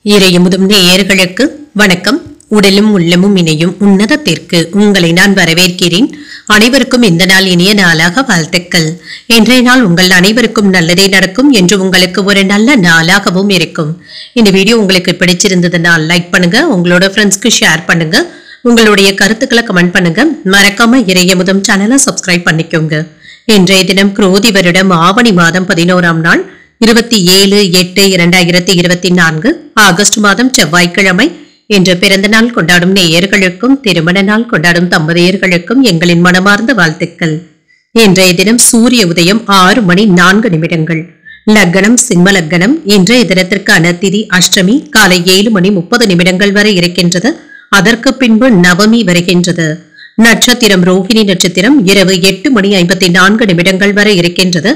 இறையமுதும் நேயர்களுக்கு வணக்கம். உடலும் உள்ளமும் இணையும் உன்னதத்திற்கு உங்களை நான் வரவேற்கிறேன். அனைவருக்கும் இந்த நாள் இனிய நாளாக வாழ்த்துக்கள். இன்றைய நாள் உங்கள் அனைவருக்கும் நல்லதே நடக்கும் என்று உங்களுக்கு ஒரு நல்ல நாளாகவும் இருக்கும். இந்த வீடியோ உங்களுக்கு பிடிச்சிருந்ததுனால் லைக் பண்ணுங்க, உங்களோட ஃப்ரெண்ட்ஸ்க்கு ஷேர் பண்ணுங்க, உங்களுடைய கருத்துக்களை கமெண்ட் பண்ணுங்க. மறக்காம இறையமுதும் சேனலை சப்ஸ்கிரைப் பண்ணிக்கோங்க. இன்றைய தினம் குரோதி வருடம் ஆவணி மாதம் 11ஆம் நாள் 27/8/2024 ஆகஸ்ட் மாதம் செவ்வாய்க்கிழமை. இன்று பிறந்த நாள் கொண்டாடும் நேயர்களுக்கும் திருமண நாள் கொண்டாடும் தம்பதியர்களுக்கும் எங்களின் மனமார்ந்த வாழ்த்துக்கள். இன்றைய தினம் சூரிய உதயம் 6:04. லக்னம் சிம்ம லக்னம். இன்றைய தினத்திற்கான திதி அஷ்டமி. காலை 7:30 வரை இருக்கின்றது. அதற்கு பின்பு நவமி வருகின்றது. நட்சத்திரம் ரோஹிணி நட்சத்திரம். இரவு 8:54 வரை இருக்கின்றது.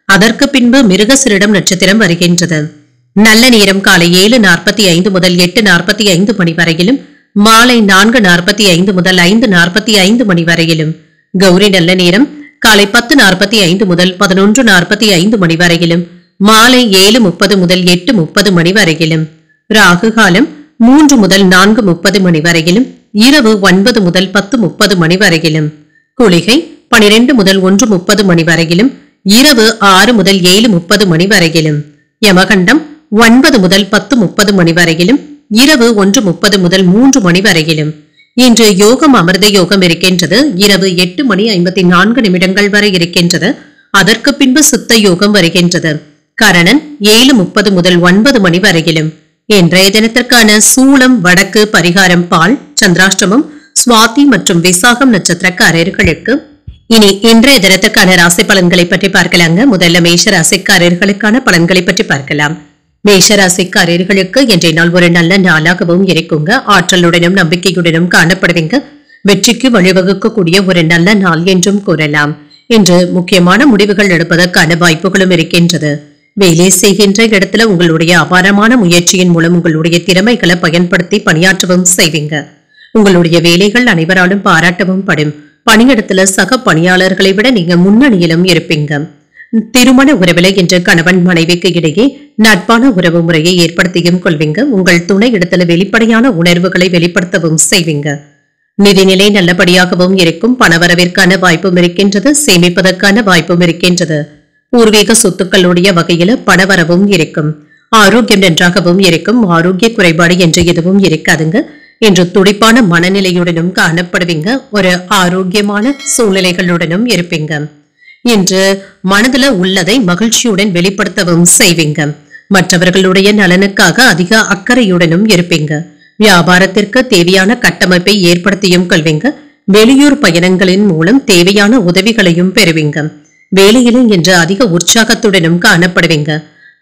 அதற்கு பின்பு மிருகசிரிடம் நட்சத்திரம் வருகின்றது. நல்ல நேரம் காலை 7:45 முதல் 8:45 வரையிலும், மாலை 4:45 முதல் 5:45 வரையிலும். கௌரி நல்ல நேரம் காலை 10:45 முதல் 11:45 வரையிலும், மாலை 7:30 முதல் 8:30 வரையிலும். ராகு காலம் 3 முதல் 4:30 வரையிலும், இரவு 9 முதல் 10:30 வரையிலும். குளிகை 12 முதல் 1:30 வரையிலும், இரவு 6 முதல் 7:30 வரையிலும். யமகண்டம் 9 முதல் 10:30 வரையிலும், இரவு 1:30 முதல் 3 வரையிலும். இன்று யோகம் அமிர்த யோகம் இருக்கின்றது. இரவு 8:54 வரை இருக்கின்றது. அதற்கு பின்பு சித்த யோகம் வருகின்றது. கரணன் 7:30 முதல் 9 வரையிலும். இன்றைய தினத்திற்கான சூலம் வடக்கு. பரிகாரம் பால். சந்திராஷ்டமம் சுவாதி மற்றும் விசாகம் நட்சத்திரக்காரர்களுக்கு. இனி இன்றைய தினத்துக்கான ராசி பலன்களை பற்றி பார்க்கலாங்க. முதல்ல மேஷ ராசிக்காரர்களுக்கான பலன்களை பற்றி பார்க்கலாம். மேஷ ராசிக்காரர்களுக்கு இன்றைய நாள் ஒரு நல்ல நாளாகவும் இருக்குங்க. ஆற்றலுடனும் நம்பிக்கையுடனும் காணப்படுவீங்க. வெற்றிக்கு வழிவகுக்கக்கூடிய ஒரு நல்ல நாள் என்றும் கூறலாம். இன்று முக்கியமான முடிவுகள் எடுப்பதற்கான வாய்ப்புகளும் இருக்கின்றது. வேலை செய்கின்ற இடத்துல உங்களுடைய அபாரமான முயற்சியின் மூலம் உங்களுடைய திறமைகளை பயன்படுத்தி பணியாற்றவும் செய்வீங்க. உங்களுடைய வேலைகள் அனைவராலும் பாராட்டவும் படும். பணியிடத்துல சக பணியாளர்களை விட நீங்க முன்னணியிலும் இருப்பீங்க. திருமண உறவில இன்று கணவன் மனைவிக்கு இடையே நட்பான உறவு முறையை ஏற்படுத்தியும் கொள்வீங்க. உங்கள் துணை இடத்துல வெளிப்படையான உணர்வுகளை வெளிப்படுத்தவும் செய்வீங்க. நிதிநிலை நல்லபடியாகவும் இருக்கும். பணவரவிற்கான வாய்ப்பும் இருக்கின்றது. சேமிப்பதற்கான வாய்ப்பும் இருக்கின்றது. பூர்வீக சொத்துக்களுடைய வகையில பணவரவும் இருக்கும். ஆரோக்கியம் நன்றாகவும் இருக்கும். ஆரோக்கிய குறைபாடு என்று எதுவும் இருக்காதுங்க. இன்று துடிப்பான மனநிலையுடனும் காணப்படுவீங்க. ஒரு ஆரோக்கியமான சூழ்நிலைகளுடனும் இருப்பீங்க. இன்று மனதுல உள்ளதை மகிழ்ச்சியுடன் வெளிப்படுத்தவும் செய்வீங்க. மற்றவர்களுடைய நலனுக்காக அதிக அக்கறையுடனும் இருப்பீங்க. வியாபாரத்திற்கு தேவையான கட்டமைப்பை ஏற்படுத்தியும் கொள்வீங்க. வெளியூர் பயணங்களின் மூலம் தேவையான உதவிகளையும் பெறுவீங்க. வேலையில இன்று அதிக உற்சாகத்துடனும் காணப்படுவீங்க.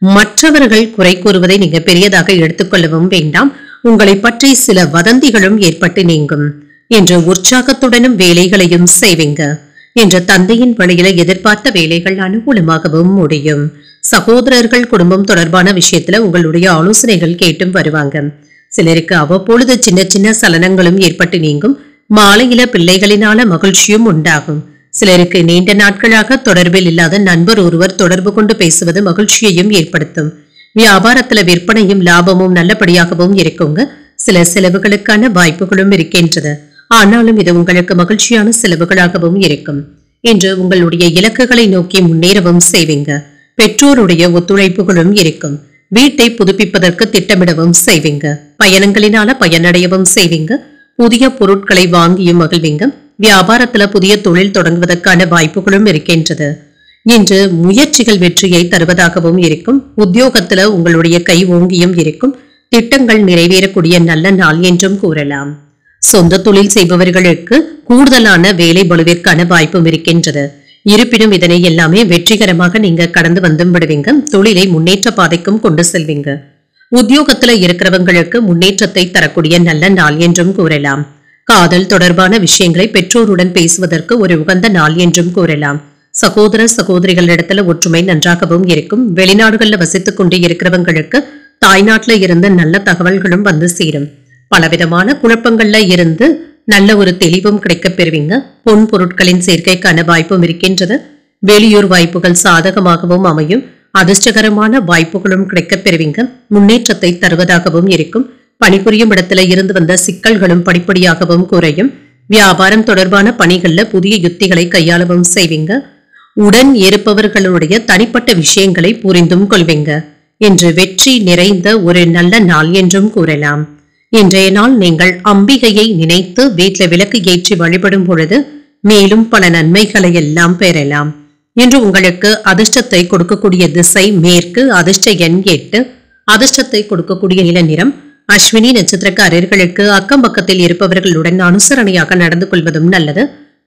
மற்றவர்கள் குறை கூறுவதை நீங்க பெரியதாக எடுத்துக்கொள்ளவும் வேண்டாம். உங்களை பற்றி சில வதந்திகளும் ஏற்பட்டு நீங்கும். இன்று உற்சாகத்துடனும் வேலைகளையும் செய்வீங்க. இன்று தந்தையின் வழியில எதிர்பார்த்த வேலைகள் அனுகூலமாகவும் முடியும். சகோதரர்கள் குடும்பம் தொடர்பான விஷயத்துல உங்களுடைய ஆலோசனைகள் கேட்டும் வருவாங்க. சிலருக்கு அவ்வப்பொழுது சின்ன சின்ன சலனங்களும் ஏற்பட்டு நீங்கும். மாலையில பிள்ளைகளினால மகிழ்ச்சியும் உண்டாகும். சிலருக்கு நீண்ட நாட்களாக தொடர்பில் இல்லாத நண்பர் ஒருவர் தொடர்பு கொண்டு பேசுவது மகிழ்ச்சியையும் ஏற்படுத்தும். வியாபாரத்துல விற்பனையும் லாபமும் நல்லபடியாகவும் இருக்குங்க. சில செலவுகளுக்கான வாய்ப்புகளும் இருக்கின்றது. ஆனாலும் இது உங்களுக்கு மகிழ்ச்சியான செலவுகளாகவும் இருக்கும். இன்று உங்களுடைய இலக்குகளை நோக்கி முன்னேறவும் செய்வீங்க. பெற்றோருடைய ஒத்துழைப்புகளும் இருக்கும். வீட்டை புதுப்பிப்பதற்கு திட்டமிடவும் செய்வீங்க. பயணங்களினால பயனடையவும் செய்வீங்க. புதிய பொருட்களை வாங்கியும் மகிழ்வீங்க. வியாபாரத்துல புதிய தொழில் தொடங்குவதற்கான வாய்ப்புகளும் இருக்கின்றது. இன்று முயற்சிகள் வெற்றியை தருவதாகவும் இருக்கும். உத்தியோகத்துல உங்களுடைய கை ஓங்கியும் இருக்கும். திட்டங்கள் நிறைவேறக்கூடிய நல்ல நாள் என்றும் கூறலாம். சொந்த தொழில் செய்பவர்களுக்கு கூடுதலான வேலை பளுவிற்கான வாய்ப்பும் இருக்கின்றது. இருப்பினும் இதனை எல்லாமே வெற்றிகரமாக நீங்க கடந்து வந்தும் விடுவீங்க. தொழிலை முன்னேற்ற பாதைக்கும் கொண்டு செல்வீங்க. உத்தியோகத்துல இருக்கிறவங்களுக்கு முன்னேற்றத்தை தரக்கூடிய நல்ல நாள் என்றும் கூறலாம். காதல் தொடர்பான விஷயங்களை பெற்றோருடன் பேசுவதற்கு ஒரு உகந்த நாள் என்றும் கூறலாம். சகோதர சகோதரிகள் இடத்துல ஒற்றுமை நன்றாகவும் இருக்கும். வெளிநாடுகள்ல வசித்துக் கொண்டு இருக்கிறவங்களுக்கு தாய்நாட்டுல இருந்து நல்ல தகவல்களும் வந்து சேரும். பலவிதமான குழப்பங்கள்ல இருந்து நல்ல ஒரு தெளிவும் கிடைக்கப் பெறுவீங்க. பொன் பொருட்களின் சேர்க்கைக்கான வாய்ப்பும் இருக்கின்றது. வெளியூர் வாய்ப்புகள் சாதகமாகவும் அமையும். அதிர்ஷ்டகரமான வாய்ப்புகளும் கிடைக்கப் பெறுவீங்க. முன்னேற்றத்தை தருவதாகவும் இருக்கும். பணிபுரியும் இடத்துல இருந்து வந்த சிக்கல்களும் படிப்படியாகவும் குறையும். வியாபாரம் தொடர்பான பணிகள்ல புதிய யுக்திகளை கையாளவும் செய்வீங்க. உடன் இருப்பவர்களுடைய தனிப்பட்ட விஷயங்களை புரிந்தும் கொள்வீங்க. இன்று வெற்றி நிறைந்த ஒரு நல்ல நாள் என்றும் கூறலாம். இன்றைய நாள் நீங்கள் அம்பிகையை நினைத்து வீட்டில் விளக்கு ஏற்றி வழிபடும் பொழுது மேலும் பல நன்மைகளை எல்லாம் பெறலாம். இன்று உங்களுக்கு அதிர்ஷ்டத்தை கொடுக்கக்கூடிய திசை மேற்கு. அதிர்ஷ்ட எண் 8. அதிர்ஷ்டத்தை கொடுக்கக்கூடிய நில நிறம் அஸ்வினி நட்சத்திரக்காரர்களுக்கு அக்கம் பக்கத்தில் இருப்பவர்களுடன் அனுசரணையாக நடந்து கொள்வதும் நல்லது.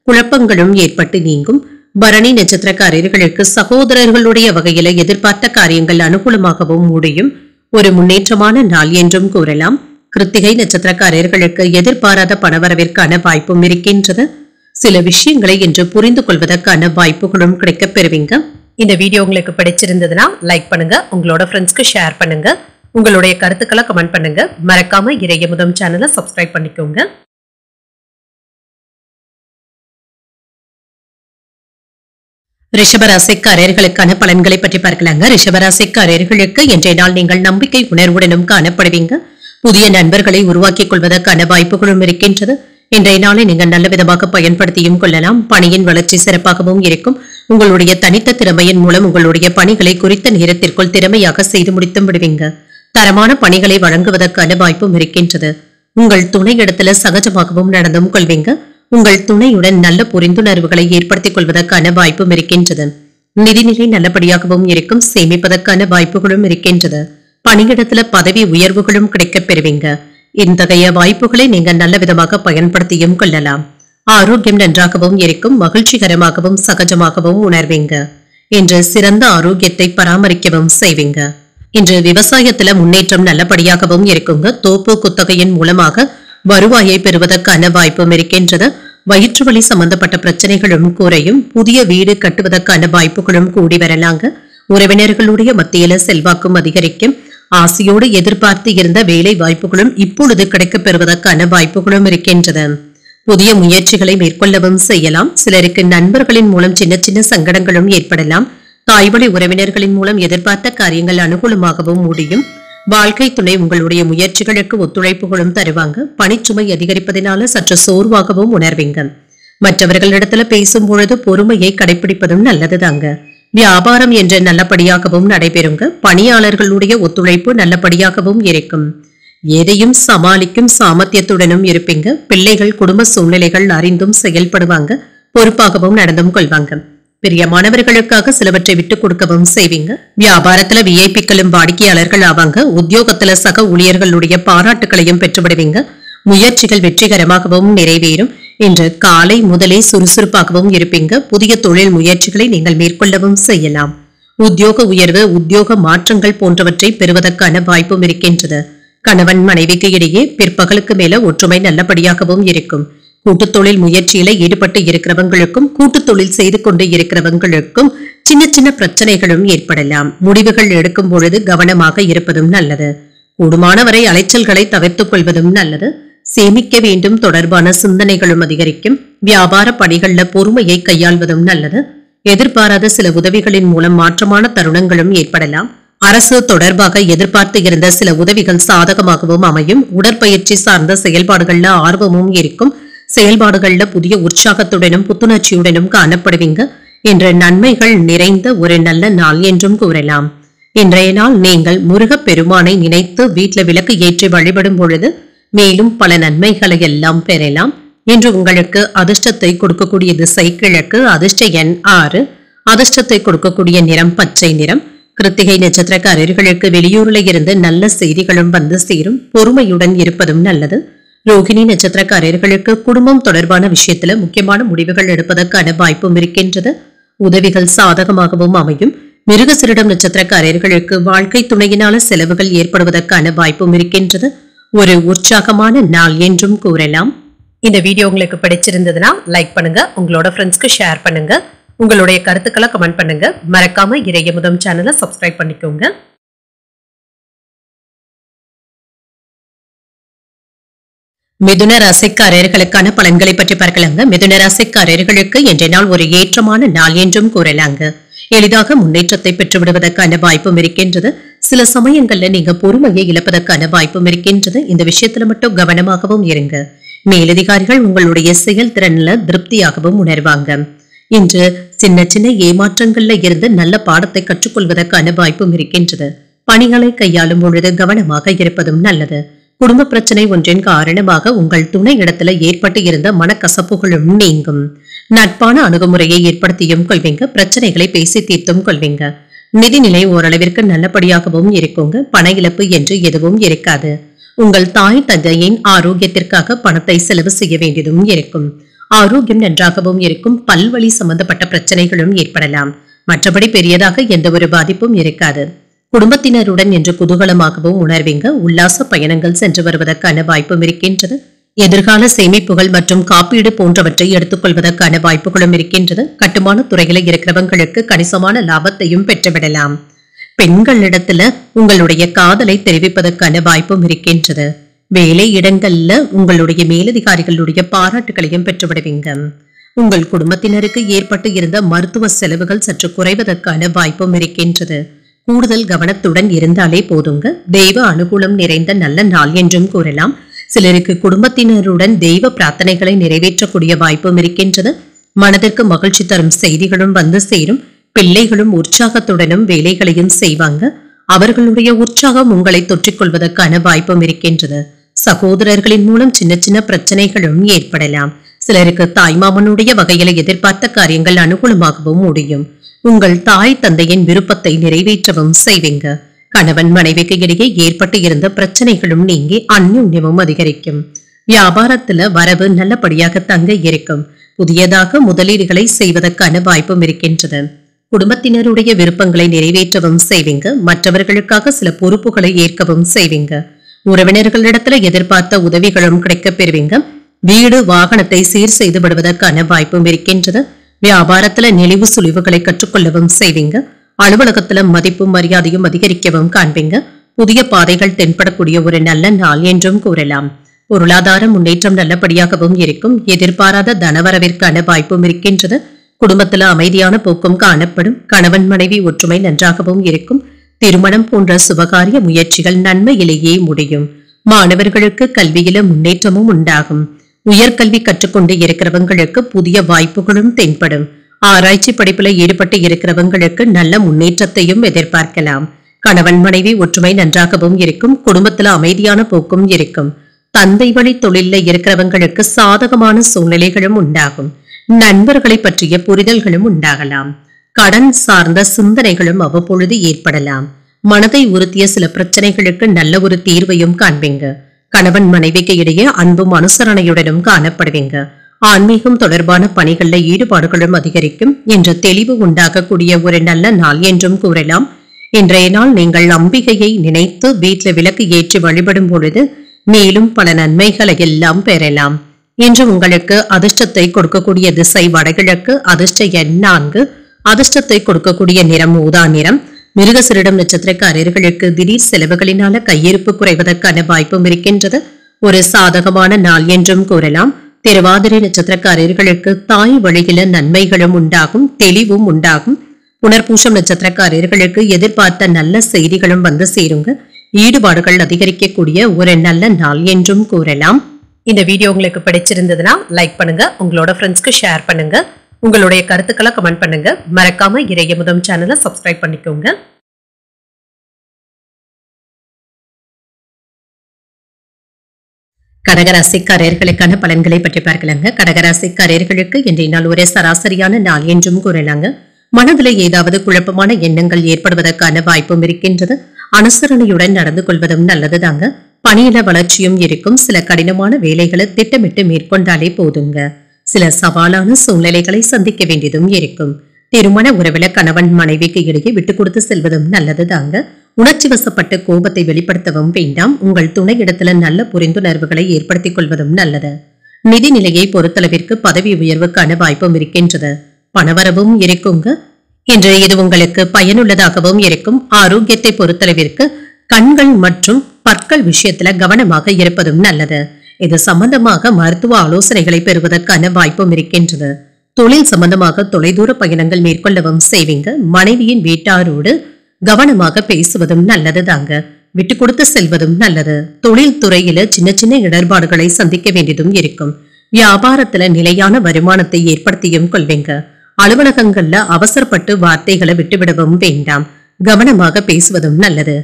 குழப்பங்களும் ஏற்பட்டு நீங்கும். பரணி நட்சத்திரக்காரர்களுக்கு சகோதரர்களுடைய வகையில எதிர்பார்த்த காரியங்கள் அனுகூலமாகவும் முடியும். ஒரு முன்னேற்றமான நாள் என்றும் கூறலாம். கிருத்திகை நட்சத்திரக்காரர்களுக்கு எதிர்பாராத பணவரவிற்கான வாய்ப்பும் இருக்கின்றது. சில விஷயங்களை இன்று புரிந்து கொள்வதற்கான வாய்ப்புகளும் கிடைக்கப் பெறுவீங்க. இந்த வீடியோ உங்களுக்கு பிடிச்சிருந்ததுன்னா லைக் பண்ணுங்க, உங்களோட ஃப்ரெண்ட்ஸ்க்கு ஷேர் பண்ணுங்க, உங்களுடைய கருத்துக்களை கமெண்ட் பண்ணுங்க. மறக்காம இறையமுதம் சேனலை சப்ஸ்கிரைப் பண்ணிக்கோங்க. ரிஷபராசிக்காரர்களுக்கான பலன்களை பற்றி பார்க்கலாங்க. ரிஷபராசிக்காரர்களுக்கு இன்றைய நாள் நீங்கள் நம்பிக்கை உணர்வுடனும் காணப்படுவீங்க. புதிய நண்பர்களை உருவாக்கிக் கொள்வதற்கான வாய்ப்புகளும் இருக்கின்றது. இன்றைய நாளை நீங்கள் நல்ல விதமாக பயன்படுத்தியும் கொள்ளலாம். பணியின் வளர்ச்சி சிறப்பாகவும் இருக்கும். உங்களுடைய தனித்த திறமையின் மூலம் உங்களுடைய பணிகளை குறித்த நேரத்திற்குள் திறமையாக செய்து முடித்தும் விடுவீங்க. தரமான பணிகளை வழங்குவதற்கான வாய்ப்பும் இருக்கின்றது. உங்கள் துணை இடத்துல சகஜமாகவும் நடந்தும் கொள்வீங்க. உங்கள் துணையுடன் நல்ல புரிந்துணர்வுகளை ஏற்படுத்திக் கொள்வதற்கான வாய்ப்பும் இருக்கின்றது. நிதிநிலை நல்லபடியாகவும் இருக்கும். சேமிப்பதற்கான வாய்ப்புகளும் இருக்கின்றது. பணியிடத்துல பதவி உயர்வுகளும் கிடைக்கப் பெறுவீங்க. இத்தகைய வாய்ப்புகளை நீங்கள் நல்ல விதமாக பயன்படுத்தியும் கொள்ளலாம். ஆரோக்கியம் நன்றாகவும் இருக்கும். மகிழ்ச்சிகரமாகவும் சகஜமாகவும் உணர்வீங்க. இன்று சிறந்த ஆரோக்கியத்தை பராமரிக்கவும் செய்வீங்க. இன்று விவசாயத்துல முன்னேற்றம் நல்லபடியாகவும் இருக்குங்க. தோப்பு குத்தகையின் மூலமாக வருவாயை பெறுவதற்கான வாய்ப்பும் இருக்கின்றது. வயிற்று வலி சம்பந்தப்பட்ட பிரச்சனைகளும் குறையும். புதிய வீடு கட்டுவதற்கான வாய்ப்புகளும் கூடி வரலாங்க. உறவினர்களுடைய மத்தியில செல்வாக்கும் அதிகரிக்கும். ஆசையோடு எதிர்பார்த்து இருந்த வேலை வாய்ப்புகளும் இப்பொழுது கிடைக்கப் பெறுவதற்கான வாய்ப்புகளும் இருக்கின்றது. புதிய முயற்சிகளை மேற்கொள்ளவும் செய்யலாம். சிலருக்கு நண்பர்களின் மூலம் சின்ன சின்ன சங்கடங்களும் ஏற்படலாம். தாய்வழி உறவினர்களின் மூலம் எதிர்பார்த்த காரியங்கள் அனுகூலமாகவும் முடியும். வாழ்க்கை துணை உங்களுடைய முயற்சிகளுக்கு ஒத்துழைப்புகளும் தருவாங்க. பணிச்சுமை அதிகரிப்பதனால சற்று சோர்வாகவும் உணர்வீங்க. மற்றவர்களிடத்துல பேசும் பொழுது பொறுமையை கடைபிடிப்பதும் நல்லதுதாங்க. வியாபாரம் என்று நல்லபடியாகவும் நடைபெறுங்க. பணியாளர்களுடைய ஒத்துழைப்பு நல்லபடியாகவும் இருக்கும். எதையும் சமாளிக்கும் சாமர்த்தியத்துடனும் இருப்பீங்க. பிள்ளைகள் குடும்ப சூழ்நிலைகள் அறிந்தும் செயல்படுவாங்க. பொறுப்பாகவும் நடந்தும் கொள்வாங்க. பிரியமானவர்களுக்காக சிலவற்றை விட்டுக் கொடுக்கவும் செய்வீங்க. வியாபாரத்துல விஐபிக்களும் வாடிக்கையாளர்கள் ஆவாங்க. உத்தியோகத்துல சக ஊழியர்களுடைய பாராட்டுகளையும் பெற்றுவிடுவீங்க. முயற்சிகள் வெற்றிகரமாகவும் நிறைவேறும். இன்று காலை முதலே சுறுசுறுப்பாகவும் இருப்பீங்க. புதிய தொழில் முயற்சிகளை நீங்கள் மேற்கொள்ளவும் செய்யலாம். உத்தியோக உயர்வு, உத்தியோக மாற்றங்கள் போன்றவற்றை பெறுவதற்கான வாய்ப்பும் இருக்கின்றது. கணவன் மனைவிக்கு இடையே பிற்பகலுக்கு மேல ஒற்றுமை நல்லபடியாகவும் இருக்கும். கூட்டுத் தொழில் முயற்சியில ஈடுபட்டு இருக்கிறவங்களுக்கும் கூட்டுத் தொழில் செய்து கொண்டு இருக்கிறவங்களுக்கும் சின்ன சின்ன பிரச்சனைகளும் ஏற்படலாம். முடிவுகள் எடுக்கும் பொழுது கவனமாக இருப்பதும் நல்லது. கூடுமானவரை அலைச்சல்களை தவிர்த்துக் கொள்வதும் நல்லது. சேமிக்க வேண்டும் தொடர்பான சிந்தனைகளும் அதிகரிக்கும். வியாபார பணிகள்ல பொறுமையை கையாள்வதும் நல்லது. எதிர்பாராத சில உதவிகளின் மூலம் மாற்றமான தருணங்களும் ஏற்படலாம். அரசு தொடர்பாக எதிர்பார்த்து இருந்த சில உதவிகள் சாதகமாகவும் அமையும். உடற்பயிற்சி சார்ந்த செயல்பாடுகள்ல ஆர்வமும் இருக்கும். செயல்பாடுகள்ல புதிய உற்சாகத்துடனும் புத்துணர்ச்சியுடனும் காணப்படுவீங்க. என்ற நன்மைகள் நிறைந்த ஒரு நல்ல நாள் என்றும் கூறலாம். இன்றைய நாள் நீங்கள் முருகப் பெருமானை நினைத்து வீட்டில் விளக்கு ஏற்றி வழிபடும் பொழுது மேலும் பல நன்மைகளை எல்லாம் பெறலாம். இன்று உங்களுக்கு அதிர்ஷ்டத்தை கொடுக்கக்கூடிய திசை கிழக்கு. அதிர்ஷ்ட எண் 6. அதிர்ஷ்டத்தை கொடுக்கக்கூடிய நிறம் பச்சை நிறம். கிருத்திகை நட்சத்திரக்காரர்களுக்கு வெளியூரில் இருந்து நல்ல செய்திகளும் வந்து சேரும். பொறுமையுடன் இருப்பதும் நல்லது. ரோகிணி நட்சத்திரக்காரர்களுக்கு குடும்பம் தொடர்பான விஷயத்துல முக்கியமான முடிவுகள் எடுப்பதற்கான வாய்ப்பும் இருக்கின்றது. உதவிகள் சாதகமாகவும் அமையும். மிருகசீரிடம் நட்சத்திரக்காரர்களுக்கு வாழ்க்கை துணையினால செலவுகள் ஏற்படுவதற்கான வாய்ப்பும் இருக்கின்றது. ஒரு உற்சாகமான நாள் என்றும் கூறலாம். இந்த வீடியோ உங்களுக்கு பிடிச்சிருந்ததுன்னா லைக் பண்ணுங்க, உங்களோட ஃப்ரெண்ட்ஸ்க்கு ஷேர் பண்ணுங்க, உங்களுடைய கருத்துக்களை கமெண்ட் பண்ணுங்க. மறக்காம இறையமுதம் சேனலை சப்ஸ்கிரைப் பண்ணிக்கோங்க. மிதுன ராசிக்காரர்களுக்கான பலன்களை பற்றி பார்க்கலாங்க. மிதுன ராசிக்காரர்களுக்கு இன்றைய நாள் ஒரு ஏற்றமான நாள் என்றும் கூறலாங்க. எளிதாக முன்னேற்றத்தை பெற்றுவிடுவதற்கான வாய்ப்பும் இருக்கின்றது. சில சமயங்கள்ல நீங்க பொறுமையை இழப்பதற்கான வாய்ப்பும் இருக்கின்றது. இந்த விஷயத்துல மட்டும் கவனமாகவும் இருங்க. மேலதிகாரிகள் உங்களுடைய செயல்திறன்ல திருப்தியாகவும் உணர்வாங்க. இன்று சின்ன சின்ன ஏமாற்றங்கள்ல இருந்து நல்ல பாடத்தை கற்றுக்கொள்வதற்கான வாய்ப்பும் இருக்கின்றது. பணிகளை கையாளும் பொழுது கவனமாக இருப்பதும் நல்லது. குடும்ப பிரச்சனை ஒன்றின் காரணமாக உங்கள் துணை இடத்துல ஏற்பட்டு இருந்த மனக்கசப்புகளும் நீங்கும். நட்பான அணுகுமுறையை ஏற்படுத்தியும் கொள்வீங்க. பிரச்சனைகளை பேசி தீர்த்தும் கொள்வீங்க. நிதிநிலை ஓரளவிற்கு நல்லபடியாகவும் இருக்குங்க. பண இழப்பு என்று எதுவும் இருக்காது. உங்கள் தாய் தந்தையின் ஆரோக்கியத்திற்காக பணத்தை செலவு செய்ய வேண்டியதும் இருக்கும். ஆரோக்கியம் நன்றாகவும் இருக்கும். பல்வழி சம்பந்தப்பட்ட பிரச்சனைகளும் ஏற்படலாம். மற்றபடி பெரியதாக எந்த ஒரு பாதிப்பும் இருக்காது. குடும்பத்தினருடன் என்று குதூகலமாகவும் உணர்வீங்க. உல்லாச பயணங்கள் சென்று வருவதற்கான வாய்ப்பும் இருக்கின்றது. எதிர்கால சேமிப்புகள் மற்றும் காப்பீடு போன்றவற்றை எடுத்துக்கொள்வதற்கான வாய்ப்புகளும் இருக்கின்றது. கட்டுமான துறையில இருக்கிறவங்களுக்கு கணிசமான லாபத்தையும் பெற்றுவிடலாம். பெண்களிடத்துல உங்களுடைய காதலை தெரிவிப்பதற்கான வாய்ப்பும் இருக்கின்றது. வேலை இடங்கள்ல உங்களுடைய மேலதிகாரிகளுடைய பாராட்டுகளையும் பெற்றுவிடுவீங்க. உங்கள் குடும்பத்தினருக்கு ஏற்பட்டு இருந்த மருத்துவ செலவுகள் சற்று குறைவதற்கான வாய்ப்பும் இருக்கின்றது. கூடுதல் கவனத்துடன் இருந்தாலே போதுங்க. தெய்வ அனுகூலம் நிறைந்த நல்ல நாள் என்றும் கூறலாம். சிலருக்கு குடும்பத்தினருடன் தெய்வ பிரார்த்தனைகளை நிறைவேற்றக்கூடிய வாய்ப்பும் இருக்கின்றது. மனதிற்கு மகிழ்ச்சி தரும் செய்திகளும் வந்து சேரும். பிள்ளைகளும் உற்சாகத்துடனும் வேலைகளையும் செய்வாங்க. அவர்களுடைய உற்சாகம் உங்களை தொற்றிக்கொள்வதற்கான வாய்ப்பும் இருக்கின்றது. சகோதரர்களின் மூலம் சின்ன சின்ன பிரச்சனைகளும் ஏற்படலாம். சிலருக்கு தாய்மாமனுடைய வகையில எதிர்பார்த்த காரியங்கள் அனுகூலமாகவும் முடியும். உங்கள் தாய் தந்தையின் விருப்பத்தை நிறைவேற்றவும் செய்வீங்க. கணவன் மனைவிக்கு இடையே ஏற்பட்டு இருந்த பிரச்சனைகளும் நீங்கி அந்யுன்யமும் அதிகரிக்கும். வியாபாரத்துல வரவு நல்லபடியாக தங்க இருக்கும். புதியதாக முதலீடுகளை செய்வதற்கான வாய்ப்பும் இருக்கின்றது. குடும்பத்தினருடைய விருப்பங்களை நிறைவேற்றவும் செய்வீங்க. மற்றவர்களுக்காக சில பொறுப்புகளை ஏற்கவும் செய்வீங்க. உறவினர்களிடத்துல எதிர்பார்த்த உதவிகளும் கிடைக்கப் பெறுவீங்க. வீடு வாகனத்தை சீர் செய்து விடுவதற்கான வாய்ப்பும் இருக்கின்றது. வியாபாரத்துல நெளிவு சுழிவுகளை கற்றுக்கொள்ளவும் செய்வீங்க. அலுவலகத்துல மதிப்பும் மரியாதையும் அதிகரிக்கவும் காண்பீங்க. புதிய பாதைகள் தென்படக்கூடிய ஒரு நல்ல நாள் என்றும் கூறலாம். பொருளாதார முன்னேற்றம் நல்லபடியாகவும் இருக்கும். எதிர்பாராத தனவரவிற்கான வாய்ப்பும் இருக்கின்றது. குடும்பத்துல அமைதியான போக்கும் காணப்படும். கணவன் மனைவி ஒற்றுமை நன்றாகவும் இருக்கும். திருமணம் போன்ற சுபகாரிய முயற்சிகள் நன்மையிலேயே முடியும். மாணவர்களுக்கு கல்வியில முன்னேற்றமும் உண்டாகும். உயர்கல்வி கற்றுக்கொண்டு இருக்கிறவங்களுக்கு புதிய வாய்ப்புகளும் தென்படும். ஆராய்ச்சி படிப்புல ஈடுபட்டு இருக்கிறவங்களுக்கு நல்ல முன்னேற்றத்தையும் எதிர்பார்க்கலாம். கணவன் மனைவி ஒற்றுமை நன்றாகவும் இருக்கும். குடும்பத்துல அமைதியான போக்கும் இருக்கும். தந்தை வழி தொழில இருக்கிறவங்களுக்கு சாதகமான சூழ்நிலைகளும் உண்டாகும். நண்பர்களை பற்றிய புரிதல்களும் உண்டாகலாம். கடன் சார்ந்த சிந்தனைகளும் அவ்வப்பொழுது ஏற்படலாம். மனதை உறுத்திய சில பிரச்சனைகளுக்கு நல்ல ஒரு தீர்வையும் காண்பீங்க. கணவன் மனைவிக்கு இடையே அன்பும் அனுசரணையுடனும் காணப்படுவீங்க. ஆன்மீகம் தொடர்பான பணிகள்ல ஈடுபாடுகளும் அதிகரிக்கும். என்ற தெளிவு உண்டாகக்கூடிய ஒரு நல்ல நாள் என்றும் கூறலாம். இன்றைய நாள் நீங்கள் அம்பிகையை நினைத்து வீட்டில் விளக்கு ஏற்றி வழிபடும் பொழுது மேலும் பல நன்மைகளை எல்லாம் பெறலாம். இன்று உங்களுக்கு அதிர்ஷ்டத்தை கொடுக்கக்கூடிய திசை வடகிழக்கு. அதிர்ஷ்ட எண் 4. அதிர்ஷ்டத்தை கொடுக்கக்கூடிய நிறம் ஊதா நிறம். மிருகசீரிடம் நட்சத்திரக்காரர்களுக்கு திடீர் செலவுகளினால கையிருப்பு குறைவதற்கான வாய்ப்பும் இருக்கின்றது. ஒரு சாதகமான நாள் என்றும் கூறலாம். திருவாதிரை நட்சத்திரக்காரர்களுக்கு தாய் வழியில நன்மைகளும் உண்டாகும். தெளிவும் உண்டாகும். புனர்பூசம் நட்சத்திரக்காரர்களுக்கு எதிர்பார்த்த நல்ல செய்திகளும் வந்து சேருங்க. ஈடுபாடுகள் அதிகரிக்கக்கூடிய ஒரு நல்ல நாள் என்றும் கூறலாம். இந்த வீடியோ உங்களுக்கு பிடிச்சிருந்ததுன்னா லைக் பண்ணுங்க. உங்களோட ஃப்ரெண்ட்ஸ்க்கு ஷேர் பண்ணுங்க. உங்களுடைய கருத்துக்களை கமெண்ட் பண்ணுங்க. மறக்காம இறையமுதம் சேனலை சப்ஸ்கிரைப் பண்ணிக்கோங்க. கடகராசிக்காரர்களுக்கான பலன்களை பற்றி பார்க்கலாங்க. கடகராசிக்காரர்களுக்கு இன்றைய நாள் ஒரே சராசரியான நாள் என்றும் கூறலாங்க. மனதில் ஏதாவது குழப்பமான எண்ணங்கள் ஏற்படுவதற்கான வாய்ப்பும் இருக்கின்றது. அனுசரணையுடன் நடந்து கொள்வதும் நல்லதுதாங்க. பணியில வளர்ச்சியும் இருக்கும். சில கடினமான வேலைகளை திட்டமிட்டு மேற்கொண்டாலே போதுங்க. சில சவாலான சூழ்நிலைகளை சந்திக்க வேண்டியதும் இருக்கும். திருமண உறவுல கணவன் மனைவிக்கு இடையே விட்டு கொடுத்து செல்வதும் நல்லதுதாங்க. உணர்ச்சி வசப்பட்டு கோபத்தை வெளிப்படுத்தவும் வேண்டாம். உங்கள் துணை இடத்துல நல்ல புரிந்துணர்வுகளை ஏற்படுத்திக் கொள்வதும் நல்லது. நிதி நிலையை பொறுத்தளவிற்கு பதவி உயர்வுக்கான வாய்ப்பும் இருக்கின்றது. பணவரவும் இருக்குங்க. இன்று இது உங்களுக்கு பயனுள்ளதாகவும் இருக்கும். ஆரோக்கியத்தை பொறுத்தளவிற்கு கண்கள் மற்றும் பற்கள் விஷயத்துல கவனமாக இருப்பதும் நல்லது. இது சம்பந்தமாக மருத்துவ ஆலோசனைகளை பெறுவதற்கான வாய்ப்பும் இருக்கின்றது. தொழில் சம்பந்தமாக தொலைதூர பயணங்கள் மேற்கொள்ளவும் செய்வீங்க. மனைவியின் வீட்டாரோடு கவனமாக பேசுவதும் நல்லது தாங்க. விட்டு கொடுத்து செல்வதும் நல்லது. தொழில் துறையில சின்ன சின்ன இடர்பாடுகளை சந்திக்க வேண்டியதும் இருக்கும். வியாபாரத்துல நிலையான வருமானத்தை ஏற்படுத்தியும் கொள்வீங்க. அலுவலகங்கள்ல அவசரப்பட்டு வார்த்தைகளை விட்டுவிடவும் வேண்டாம். கவனமாக பேசுவதும் நல்லது.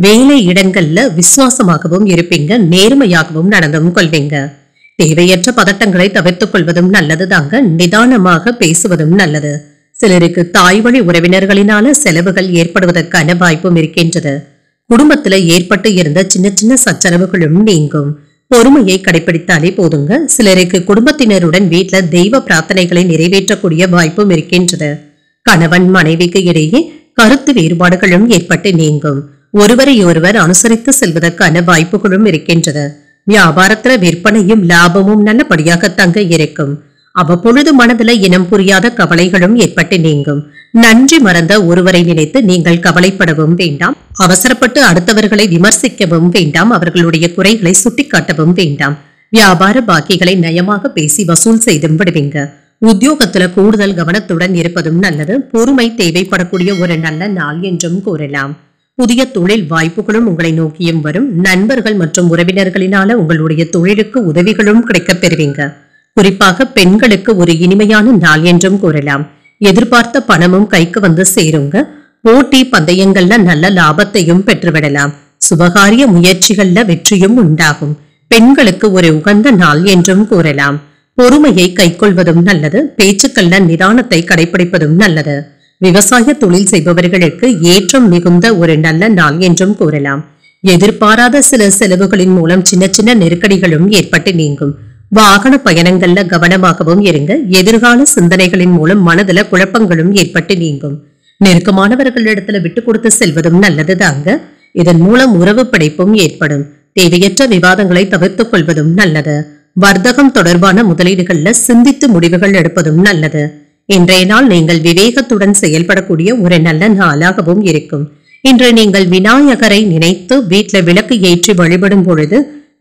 வேலை இடங்கள்ல விசுவாசமாகவும் இருப்பீங்க. நேர்மையாகவும் நடந்தும் கொள்வீங்க. தேவையற்ற பதட்டங்களை தவிர்த்துக் கொள்வதும் நல்லது தாங்க. நிதானமாக பேசுவதும் நல்லது. சிலருக்கு தாய் வழி உறவினர்களினால செலவுகள் ஏற்படுவதற்கான வாய்ப்பும் இருக்கின்றது. குடும்பத்துல ஏற்பட்டு இருந்த சின்ன சின்ன சச்சரவுகளும் நீங்கும். பொறுமையை கடைபிடித்தாலே போதுங்க. சிலருக்கு குடும்பத்தினருடன் வீட்டுல தெய்வ பிரார்த்தனைகளை நிறைவேற்றக்கூடிய வாய்ப்பும் இருக்கின்றது. கணவன் மனைவிக்கு இடையே கருத்து வேறுபாடுகளும் ஏற்பட்டு நீங்கும். ஒருவரையொருவர் அனுசரித்து செல்வதற்கான வாய்ப்புகளும் இருக்கின்றது. வியாபாரத்துல விற்பனையும் லாபமும் நல்லபடியாக தங்க இருக்கும். அவ்வப்பொழுது மனதுல இனம் புரியாத கவலைகளும் ஏற்பட்டு நீங்கும். நன்றி மறந்த ஒருவரை நினைத்து நீங்கள் கவலைப்படவும் வேண்டாம். அவசரப்பட்டு அடுத்தவர்களை விமர்சிக்கவும் வேண்டாம். அவர்களுடைய குறைகளை சுட்டிக்காட்டவும் வேண்டாம். வியாபார பாக்கிகளை நயமாக பேசி வசூல் செய்தும் விடுவீங்க. உத்தியோகத்துல கூடுதல் கவனத்துடன் இருப்பதும் நல்லது. பொறுமை தேவைப்படக்கூடிய ஒரு நல்ல நாள் என்றும் கூறலாம். புதிய தொழில் வாய்ப்புகளும் உங்களை நோக்கியும் வரும். நண்பர்கள் மற்றும் உறவினர்களினால உங்களுடைய தொழிலுக்கு உதவிகளும் கிடைக்கப் பெறுவீங்க. குறிப்பாக பெண்களுக்கு ஒரு இனிமையான நாள் என்றும் கூறலாம். எதிர்பார்த்த பணமும் கைக்கு வந்து சேருங்க. போட்டி பந்தயங்கள்ல நல்ல லாபத்தையும் பெற்றுவிடலாம். சுபகாரிய முயற்சிகள்ல வெற்றியும் உண்டாகும். பெண்களுக்கு ஒரு உகந்த நாள் என்றும் கூறலாம். பொறுமையை கைக்கொள்வதும் நல்லது. பேச்சுக்கள்ல நிதானத்தை கடைபிடிப்பதும் நல்லது. விவசாய தொழில் செய்பவர்களுக்கு ஏற்றம் மிகுந்த ஒரு நல்ல நாள் என்றும் கூறலாம். எதிர்பாராத சில செலவுகளின் மூலம் சின்ன சின்ன நெருக்கடிகளும் ஏற்பட்டு நீங்கும். வாகன பயணங்கள்ல கவனமாகவும் இருங்க. எதிர்கால சிந்தனைகளின் மூலம் மனதுல குழப்பங்களும் ஏற்பட்டு நீங்கும். நெருக்கமானவர்களிடத்துல விட்டு கொடுத்து செல்வதும் நல்லது தாங்க. இதன் மூலம் உறவு பிணைப்பும் ஏற்படும். தேவையற்ற விவாதங்களை தவிர்த்துக் கொள்வதும் நல்லது. வர்த்தகம் தொடர்பான முதலீடுகள்ல சிந்தித்து முடிவுகள் எடுப்பதும் நல்லது. இன்றைய நாள் நீங்கள் விவேகத்துடன் செயல்படக்கூடிய ஒரு நல்ல நாளாகவும் இருக்கும். இன்று நீங்கள் விநாயகரை நினைத்து வீட்டுல விளக்கு ஏற்றி வழிபடும் பொழுது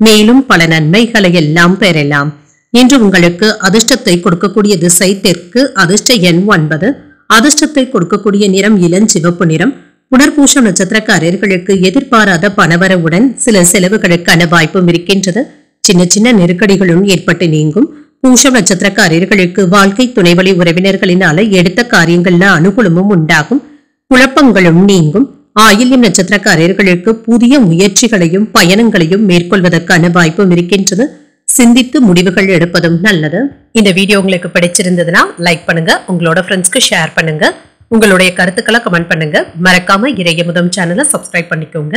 மேலும் பல நன்மைகளை எல்லாம் பெறலாம். இன்று உங்களுக்கு அதிர்ஷ்டத்தை கொடுக்கக்கூடிய திசை தெற்கு. அதிர்ஷ்ட எண் 9. அதிர்ஷ்டத்தை கொடுக்கக்கூடிய நிறம் இளஞ்சிவப்பு நிறம். புனர்பூசம் நட்சத்திரக்காரர்களுக்கு எதிர்பாராத பணவரவுடன் சில செலவுகளுக்கான வாய்ப்பும் இருக்கின்றது. சின்ன சின்ன நெருக்கடிகளும் ஏற்பட்டு நீங்கும். பூசம் நட்சத்திரக்காரர்களுக்கு வாழ்க்கை துணைவழி உறவினர்களினால எடுத்த காரியங்கள்ல அனுகூலமும் உண்டாகும். குழப்பங்களும் நீங்கும். ஆயில்யம் நட்சத்திரக்காரர்களுக்கு புதிய முயற்சிகளையும் பயணங்களையும் மேற்கொள்வதற்கான வாய்ப்பும் இருக்கின்றது. சிந்தித்து முடிவுகள் எடுப்பதும் நல்லது. இந்த வீடியோ உங்களுக்கு பிடிச்சிருந்ததுன்னா லைக் பண்ணுங்க. உங்களோட ஃப்ரெண்ட்ஸ்க்கு ஷேர் பண்ணுங்க. உங்களுடைய கருத்துக்களை கமெண்ட் பண்ணுங்க. மறக்காம இறையமுதம் சேனலை சப்ஸ்கிரைப் பண்ணிக்கோங்க.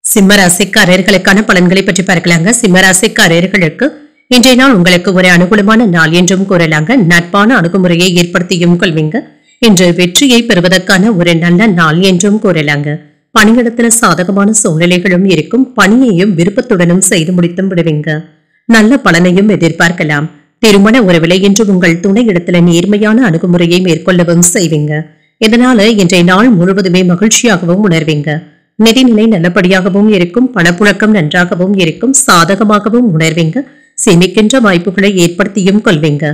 சிம்மராசிக்காரர்களுக்கான பலன்களை பற்றி பார்க்கலாங்க. சிம்மராசிக்காரர்களுக்கு இன்றைய நாள் உங்களுக்கு ஒரு அனுகூலமான நாள் என்றும் கூறலாங்க. நட்பான அணுகுமுறையை ஏற்படுத்தியும் கொள்வீங்க. இன்று வெற்றியை பெறுவதற்கான ஒரு நல்ல நாள் என்றும் கூறலாங்க. பணியிடத்துல சாதகமான சூழ்நிலைகளும் இருக்கும். பணியையும் விருப்பத்துடனும் செய்து முடித்தும் விடுவீங்க. நல்ல பலனையும் எதிர்பார்க்கலாம். திருமண உறவிலை இன்று உங்கள் துணை இடத்துல நேர்மையான அணுகுமுறையை மேற்கொள்ளவும் செய்வீங்க. இதனால இன்றைய நாள் முழுவதுமே மகிழ்ச்சியாகவும் உணர்வீங்க. நிதிநிலை நல்லபடியாகவும் இருக்கும். பணப்புழக்கம் நன்றாகவும் இருக்கும். சாதகமாகவும் உணர்வீங்க. சேமிக்கின்ற வாய்ப்புகளை ஏற்படுத்தியும் கொள்வீங்க.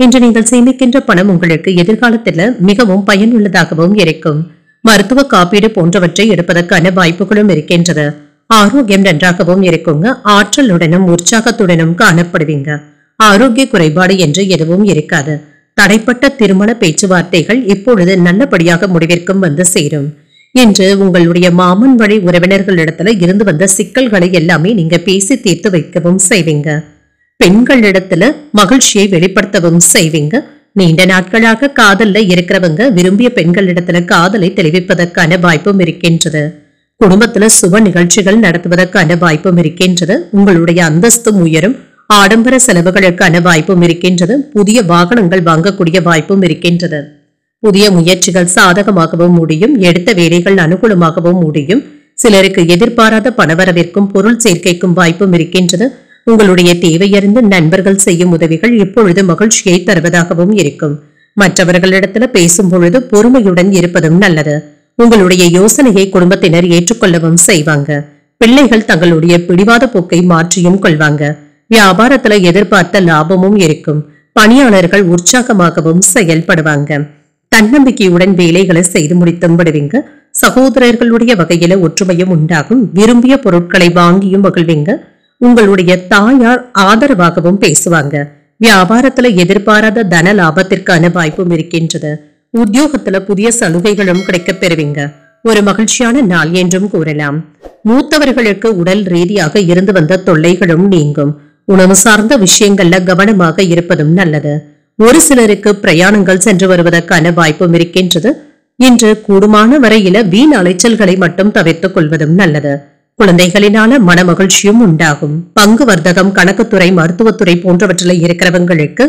இன்று நீங்கள் சேமிக்கின்ற பணம் உங்களுக்கு எதிர்காலத்துல மிகவும் பயனுள்ளதாகவும் இருக்கும். மருத்துவ காப்பீடு போன்றவற்றை எடுப்பதற்கான வாய்ப்புகளும் இருக்கின்றது. ஆரோக்கியம் நன்றாகவும் இருக்குங்க. ஆற்றலுடனும் உற்சாகத்துடனும் காணப்படுவீங்க. ஆரோக்கிய குறைபாடு என்று எதுவும் இருக்காது. தடைப்பட்ட திருமண பேச்சுவார்த்தைகள் இப்பொழுது நல்லபடியாக முடிவிற்கும் வந்து சேரும். இன்று உங்களுடைய மாமன் வழி உறவினர்களிடத்துல இருந்து வந்த சிக்கல்களை எல்லாமே நீங்க பேசி தீர்த்து வைக்கவும் செய்வீங்க. பெண்களிடத்துல மகிழ்ச்சியை வெளிப்படுத்தவும் செய்வீங்க. நீண்ட நாட்களாக காதல்ல இருக்கிறவங்க விரும்பிய பெண்களிடத்துல காதலை தெளிவிப்பதற்கான வாய்ப்பும் இருக்கின்றது. குடும்பத்துல சுப நிகழ்ச்சிகள் நடத்துவதற்கான வாய்ப்பும் இருக்கின்றது. உங்களுடைய அந்தஸ்தும் உயரும். ஆடம்பர செலவுகளுக்கான வாய்ப்பும் இருக்கின்றது. புதிய வாகனங்கள் வாங்கக்கூடிய வாய்ப்பும் இருக்கின்றது. புதிய முயற்சிகள் சாதகமாகவும் முடியும். எடுத்த வேலைகள் அனுகூலமாகவும் முடியும். சிலருக்கு எதிர்பாராத பணவரவிற்கும் பொருள் சேர்க்கைக்கும் வாய்ப்பும் இருக்கின்றது. உங்களுடைய தேவையறிந்து நண்பர்கள் செய்யும் உதவிகள் இப்பொழுது மகிழ்ச்சியை தருவதாகவும் இருக்கும். மற்றவர்களிடத்துல பேசும் பொழுது பொறுமையுடன் இருப்பதும் நல்லது. உங்களுடைய யோசனையை குடும்பத்தினர் ஏற்றுக்கொள்ளவும் செய்வாங்க. பிள்ளைகள் தங்களுடைய பிடிவாத போக்கை மாற்றியும் கொள்வாங்க. வியாபாரத்துல எதிர்பார்த்த லாபமும் இருக்கும். பணியாளர்கள் உற்சாகமாகவும் செயல்படுவாங்க. தன்னம்பிக்கையுடன் வேலைகளை செய்து முடித்தும் விடுவீங்க. சகோதரர்களுடைய வகையில ஒற்றுமையும் உண்டாகும். விரும்பிய பொருட்களை வாங்கியும் மகிழ்வீங்க. உங்களுடைய தாயார் ஆதரவாகவும் பேசுவாங்க. வியாபாரத்துல எதிர்பாராத தன லாபத்திற்கான வாய்ப்பும் இருக்கின்றது. உத்தியோகத்துல புதிய சலுகைகளும் கிடைக்கப் பெறுவீங்க. ஒரு மகிழ்ச்சியான நாள் என்றும் கூறலாம். மூத்தவர்களுக்கு உடல் ரீதியாக இருந்து வந்த தொல்லைகளும் நீங்கும். உணவு சார்ந்த விஷயங்கள்ல கவனமாக இருப்பதும் நல்லது. ஒரு சிலருக்கு பிரயாணங்கள் சென்று வருவதற்கான வாய்ப்பும் இருக்கின்றது. இன்று கூடுமான வரையில வீண் அலைச்சல்களை மட்டும் தவிர்த்துக் கொள்வதும் நல்லது. குழந்தைகளினால மன மகிழ்ச்சியும் உண்டாகும். பங்கு வர்த்தகம், கணக்குத்துறை, மருத்துவத்துறை போன்றவற்றில் இருக்கிறவங்களுக்கு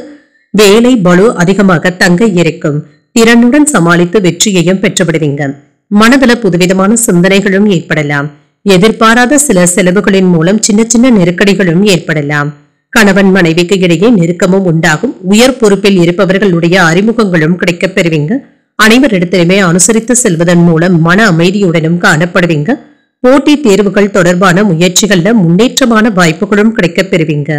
வேலை பளு அதிகமாக தங்க இருக்கும். திறனுடன் சமாளித்து வெற்றியையும் பெற்றுவிடுவீங்க. மனதுல புதுவிதமான சிந்தனைகளும் ஏற்படலாம். எதிர்பாராத சில செலவுகளின் மூலம் சின்ன சின்ன நெருக்கடிகளும் ஏற்படலாம். கணவன் மனைவிக்கு இடையே நெருக்கமும் உண்டாகும். உயர் பொறுப்பில் இருப்பவர்களுடைய அறிமுகங்களும் கிடைக்கப் பெறுவீங்க. அனைவரிடத்திலுமே அனுசரித்து செல்வதன் மூலம் மன அமைதியுடனும் காணப்படுவீங்க. போட்டி தேர்வுகள் தொடர்பான முயற்சிகள்ல முன்னேற்றமான வாய்ப்புகளும் கிடைக்கப் பெறுவீங்க.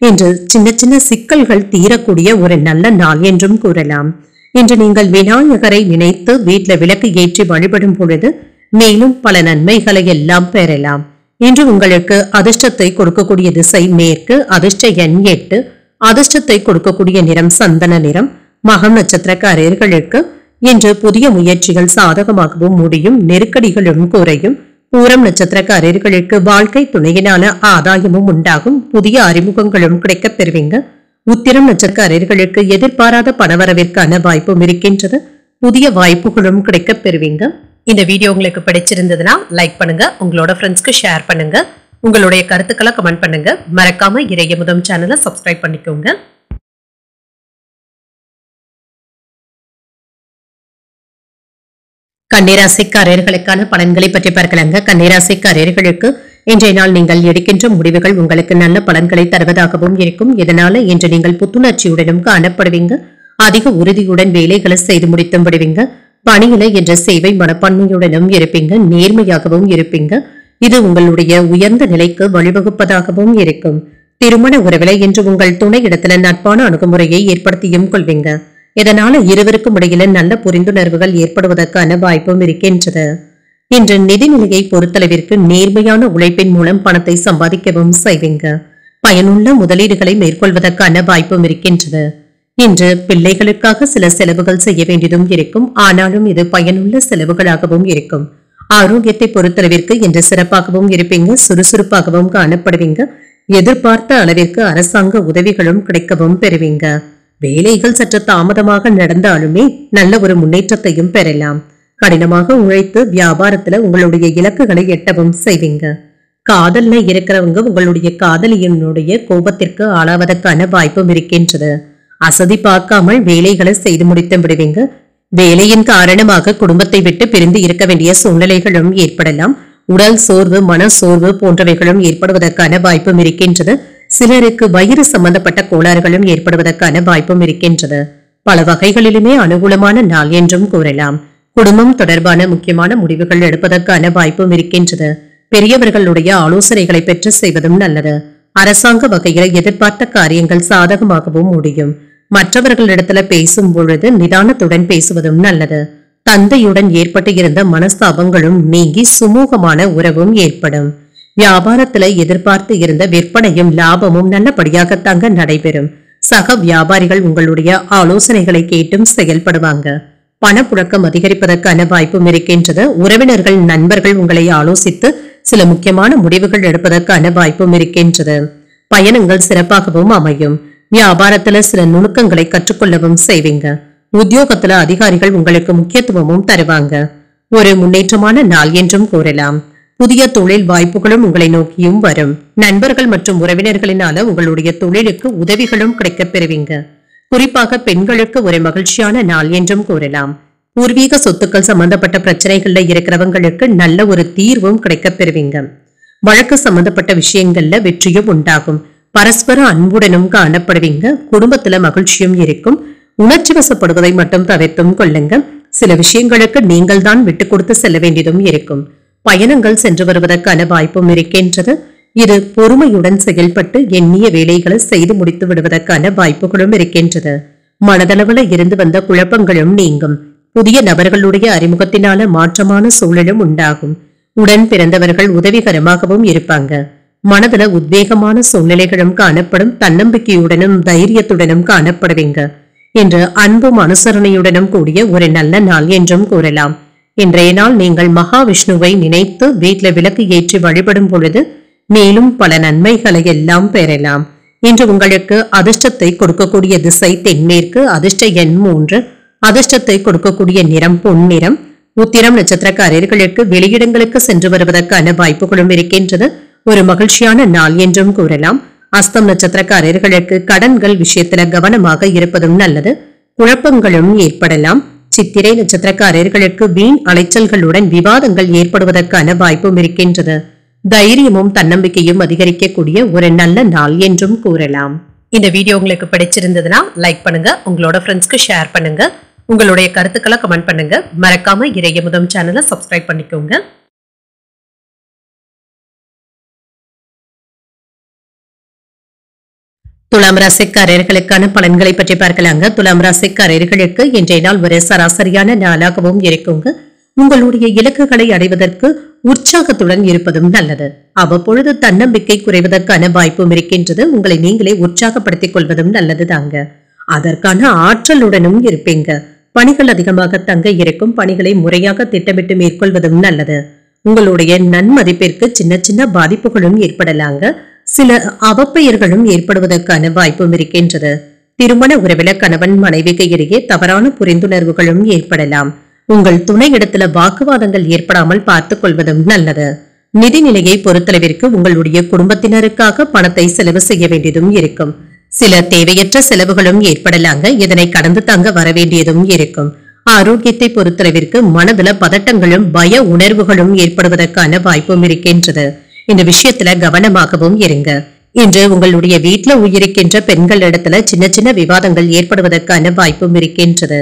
இன்று சின்ன சின்ன சிக்கல்கள் தீரக்கூடிய ஒரு நல்ல நாள் என்றும் கூறலாம். இன்று நீங்கள் விநாயகரை நினைத்து வீட்டில் விளக்கு ஏற்றி வழிபடும் பொழுது மேலும் பல நன்மைகளை எல்லாம் பெறலாம். இன்று உங்களுக்கு அதிர்ஷ்டத்தை கொடுக்கக்கூடிய திசை மேற்கு. அதிர்ஷ்ட எண் 8. அதிர்ஷ்டத்தை கொடுக்கக்கூடிய நிறம் சந்தன நிறம். மகம் நட்சத்திரக்காரர்களுக்கு இன்று புதிய முயற்சிகள் சாதகமாகவும் முடியும். நெருக்கடிகளும் குறையும். பூரம் நட்சத்திரக்காரர்களுக்கு வாழ்க்கை துணையினால ஆதாயமும் உண்டாகும். புதிய அறிமுகங்களும் கிடைக்கப் பெறுவீங்க. உத்திரம் நட்சத்திரக்காரர்களுக்கு எதிர்பாராத பணவரவிற்கான வாய்ப்பும் இருக்கின்றது. புதிய வாய்ப்புகளும் கிடைக்கப் பெறுவீங்க. இந்த வீடியோ உங்களுக்கு பிடிச்சிருந்ததுன்னா லைக் பண்ணுங்க. உங்களோட ஃப்ரெண்ட்ஸ்க்கு ஷேர் பண்ணுங்க. உங்களுடைய கருத்துக்களை கமெண்ட் பண்ணுங்க. மறக்காம இறையமுதம் சேனலை சப்ஸ்கிரைப் பண்ணிக்கோங்க. கன்னிராசிக்காரர்களுக்கான பலன்களை பற்றி பார்க்கலாங்க. கன்னிராசிக்காரர்களுக்கு இன்றைய நாள் நீங்கள் எடுக்கின்ற முடிவுகள் உங்களுக்கு நல்ல பலன்களை தருவதாகவும் இருக்கும். இதனால இன்று நீங்கள் புத்துணர்ச்சியுடனும் காணப்படுவீங்க. அதிக உறுதியுடன் வேலைகளை செய்து முடித்தும் விடுவீங்க. பணியில என்ற சேவை மனப்பான்மையுடனும் இருப்பீங்க. நேர்மையாகவும் இருப்பீங்க. இது உங்களுடைய உயர்ந்த நிலைக்கு வழிவகுப்பதாகவும் இருக்கும். திருமண உறவில இன்று உங்கள் துணை இடத்துல நட்பான அணுகுமுறையை ஏற்படுத்தியும் கொள்வீங்க. இதனால இருவருக்கும் இடையில நல்ல புரிந்துணர்வுகள் ஏற்படுவதற்கான வாய்ப்பும் இருக்கின்றது. இன்று நிதிநிலையை பொறுத்தளவிற்கு நேர்மையான உழைப்பின் மூலம் பணத்தை சம்பாதிக்கவும் செய்வீங்க. பயனுள்ள முதலீடுகளை மேற்கொள்வதற்கான வாய்ப்பும் இருக்கின்றது. இன்று பிள்ளைகளுக்காக சில செலவுகள் செய்ய வேண்டியதும் இருக்கும். ஆனாலும் இது பயனுள்ள செலவுகளாகவும் இருக்கும். ஆரோக்கியத்தை பொறுத்தளவிற்கு இன்று சிறப்பாகவும் இருப்பீங்க. சுறுசுறுப்பாகவும் காணப்படுவீங்க. எதிர்பார்த்த அளவிற்கு அரசாங்க உதவிகளும் கிடைக்கவும் பெறுவீங்க. வேலைகள் சற்று தாமதமாக நடந்தாலுமே நல்ல ஒரு முன்னேற்றத்தையும் பெறலாம். கடினமாக உழைத்து வியாபாரத்துல உங்களுடைய இலக்குகளை எட்டவும் செய்வீங்க. காதல்ல இருக்கிறவங்க உங்களுடைய காதலியினுடைய கோபத்திற்கு ஆளாவதற்கான வாய்ப்பும் இருக்கின்றது. அசதி பார்க்காமல் வேலைகளை செய்து முடித்து விடுவீங்க. வேலையின் காரணமாக குடும்பத்தை விட்டு பிரிந்து இருக்க வேண்டிய சூழ்நிலைகளும் ஏற்படலாம். உடல் சோர்வு, மன சோர்வு போன்றவைகளும் ஏற்படுவதற்கான வாய்ப்பும் இருக்கின்றது. சிலருக்கு வயிறு சம்பந்தப்பட்ட கோளாறுகளும் ஏற்படுவதற்கான வாய்ப்பும் இருக்கின்றது. பல வகைகளிலுமே அனுகூலமான நாள் என்றும் கூறலாம். குடும்பம் தொடர்பான முக்கியமான முடிவுகள் எடுப்பதற்கான வாய்ப்பும் இருக்கின்றது. பெரியவர்களுடைய ஆலோசனைகளை பெற்று செய்வதும் நல்லது. அரசாங்க வகையில் எதிர்பார்த்த காரியங்கள் சாதகமாகவும் முடியும். மற்றவர்களிடத்துல பேசும் பொழுது நிதானத்துடன் பேசுவதும் நல்லது. தந்தையுடன் ஏற்பட்டு இருந்த மனஸ்தாபங்களும் நீங்கி சுமூகமான உறவும் ஏற்படும். வியாபாரத்துல எதிர்பார்த்து இருந்த விற்பனையும் லாபமும் நல்லபடியாகத்தாங்க நடைபெறும். சக வியாபாரிகள் உங்களுடைய ஆலோசனைகளை கேட்டும் செயல்படுவாங்க. பணப்புழக்கம் அதிகரிப்பதற்கான வாய்ப்பும் இருக்கின்றது. உறவினர்கள், நண்பர்கள் உங்களை ஆலோசித்து சில முக்கியமான முடிவுகள் எடுப்பதற்கான வாய்ப்பும் இருக்கின்றது. பயணங்கள் சிறப்பாகவும் அமையும். வியாபாரத்துல சில நுணுக்கங்களை கற்றுக்கொள்ளவும் செய்வீங்க. உத்தியோகத்துல அதிகாரிகள் உங்களுக்கு முக்கியத்துவமும் தருவாங்க. ஒரு முன்னேற்றமான நாள் என்றும் கூறலாம். புதிய தொழில் வாய்ப்புகளும் உங்களை நோக்கியும் வரும். நண்பர்கள் மற்றும் உறவினர்களினால உங்களுடைய தொழிலுக்கு உதவிகளும் கிடைக்கப் பெறுவீங்க. குறிப்பாக பெண்களுக்கு ஒரு மகிழ்ச்சியான நாள் என்றும் கூறலாம். பூர்வீக சொத்துக்கள் சம்பந்தப்பட்ட பிரச்சனைகள்ல இருக்கிறவங்களுக்கு நல்ல ஒரு தீர்வும் கிடைக்கப் பெறுவீங்க. வழக்கு சம்பந்தப்பட்ட விஷயங்கள்ல வெற்றியும் உண்டாகும். பரஸ்பர அன்புடனும் காணப்படுவீங்க. குடும்பத்துல மகிழ்ச்சியும் இருக்கும். உணர்ச்சி வசப்படுவதை மட்டும் தவிர்த்தும் கொள்ளுங்க. சில விஷயங்களுக்கு நீங்கள் தான் விட்டு கொடுத்து செல்ல வேண்டியதும் இருக்கும். பயணங்கள் சென்று வருவதற்கான வாய்ப்பும் இருக்கின்றது. இது பொறுமையுடன் செயல்பட்டு எண்ணிய வேலைகளை செய்து முடித்து விடுவதற்கான வாய்ப்புகளும் இருக்கின்றது. மனதளவுல இருந்து வந்த குழப்பங்களும் நீங்கும். புதிய நபர்களுடைய அறிமுகத்தினால மாற்றமான சூழலும் உண்டாகும். உடன் பிறந்தவர்கள் உதவிகரமாகவும் இருப்பாங்க. மனதுல உத்வேகமான சூழ்நிலைகளும் காணப்படும். தன்னம்பிக்கையுடனும் தைரியத்துடனும் காணப்படுவீங்க. இன்று அன்பும் அனுசரணையுடனும் கூடிய ஒரு நல்ல நாள் என்றும் கூறலாம். இன்றைய நாள் நீங்கள் மகாவிஷ்ணுவை நினைத்து வீட்டில விளக்கு ஏற்றி வழிபடும் பொழுது மேலும் பல நன்மைகளை எல்லாம் பெறலாம். இன்று உங்களுக்கு அதிர்ஷ்டத்தை கொடுக்கக்கூடிய திசை தென்மேற்கு. அதிர்ஷ்ட எண் 3. அதிர்ஷ்டத்தை கொடுக்கக்கூடிய நிறம் பொன்னிறம். உத்திரம் நட்சத்திரக்காரர்களுக்கு வெளியிடங்களுக்கு சென்று வருவதற்கான வாய்ப்புகளும் இருக்கின்றது. ஒரு மகிழ்ச்சியான நாள் என்றும் கூறலாம். அஸ்தம் நட்சத்திரக்காரர்களுக்கு கடன்கள் விஷயத்துல கவனமாக இருப்பதும் நல்லது. குழப்பங்களும் ஏற்படலாம். சித்திரை நட்சத்திரக்காரர்களுக்கு வீண் அலைச்சல்களுடன் விவாதங்கள் ஏற்படுவதற்கான வாய்ப்பும் இருக்கின்றது. தைரியமும் தன்னம்பிக்கையும் அதிகரிக்கக்கூடிய ஒரு நல்ல நாள் என்றும் கூறலாம். இந்த வீடியோ உங்களுக்கு பிடிச்சிருந்ததுன்னா லைக் பண்ணுங்க, உங்களோட ஃப்ரெண்ட்ஸ்க்கு ஷேர் பண்ணுங்க, உங்களுடைய கருத்துக்களை கமெண்ட் பண்ணுங்க. மறக்காம இறையமுதம் சேனலை சப்ஸ்கிரைப் பண்ணிக்கோங்க. துலாம் ராசிக்காரர்களுக்கான பலன்களை பற்றி பார்க்கலாங்க. துலாம் ராசிக்காரர்களுக்கு இன்றைய நாள் ஒரு சராசரியான நாளாகவும் இருக்குங்க. உங்களுடைய இலக்குகளை அடைவதற்கு உற்சாகத்துடன் இருப்பதும் நல்லது. அவ்வப்பொழுது தன்னம்பிக்கை குறைவதற்கான வாய்ப்பும் இருக்கின்றது. உங்களை நீங்களே உற்சாகப்படுத்திக் கொள்வதும் நல்லது தாங்க. அதற்கான ஆற்றலுடனும் இருப்பீங்க. பணிகள் அதிகமாக தங்க இருக்கும். பணிகளை முறையாக திட்டமிட்டு மேற்கொள்வதும் நல்லது. உங்களுடைய நன்மதிப்பிற்கு சின்ன சின்ன பாதிப்புகளும் ஏற்படலாங்க. சில அவப்பெயர்களும் ஏற்படுவதற்கான வாய்ப்பும் இருக்கின்றது. திருமண உறவில கணவன் மனைவிக்கு இடையே தவறான புரிந்துணர்வுகளும் ஏற்படலாம். உங்கள் துணையிடத்துல வாக்குவாதங்கள் ஏற்படாமல் பார்த்துக் கொள்வதும் நல்லது. நிதிநிலையை பொறுத்தளவிற்கு உங்களுடைய குடும்பத்தினருக்காக பணத்தை செலவு செய்ய வேண்டியதும் இருக்கும். சில தேவையற்ற செலவுகளும் ஏற்படலாங்க. இதனை கடந்து தாங்க வர வேண்டியதும் இருக்கும். ஆரோக்கியத்தை பொறுத்தளவிற்கு மனதுல பதட்டங்களும் பய உணர்வுகளும் ஏற்படுவதற்கான வாய்ப்பும் இருக்கின்றது. இந்த விஷயத்துல கவனமாகவும் இருங்க. இன்று உங்களுடைய வீட்டுல உயிருக்கின்ற பெண்கள் இடத்துல சின்ன சின்ன விவாதங்கள் ஏற்படுவதற்கான வாய்ப்பும் இருக்கின்றது.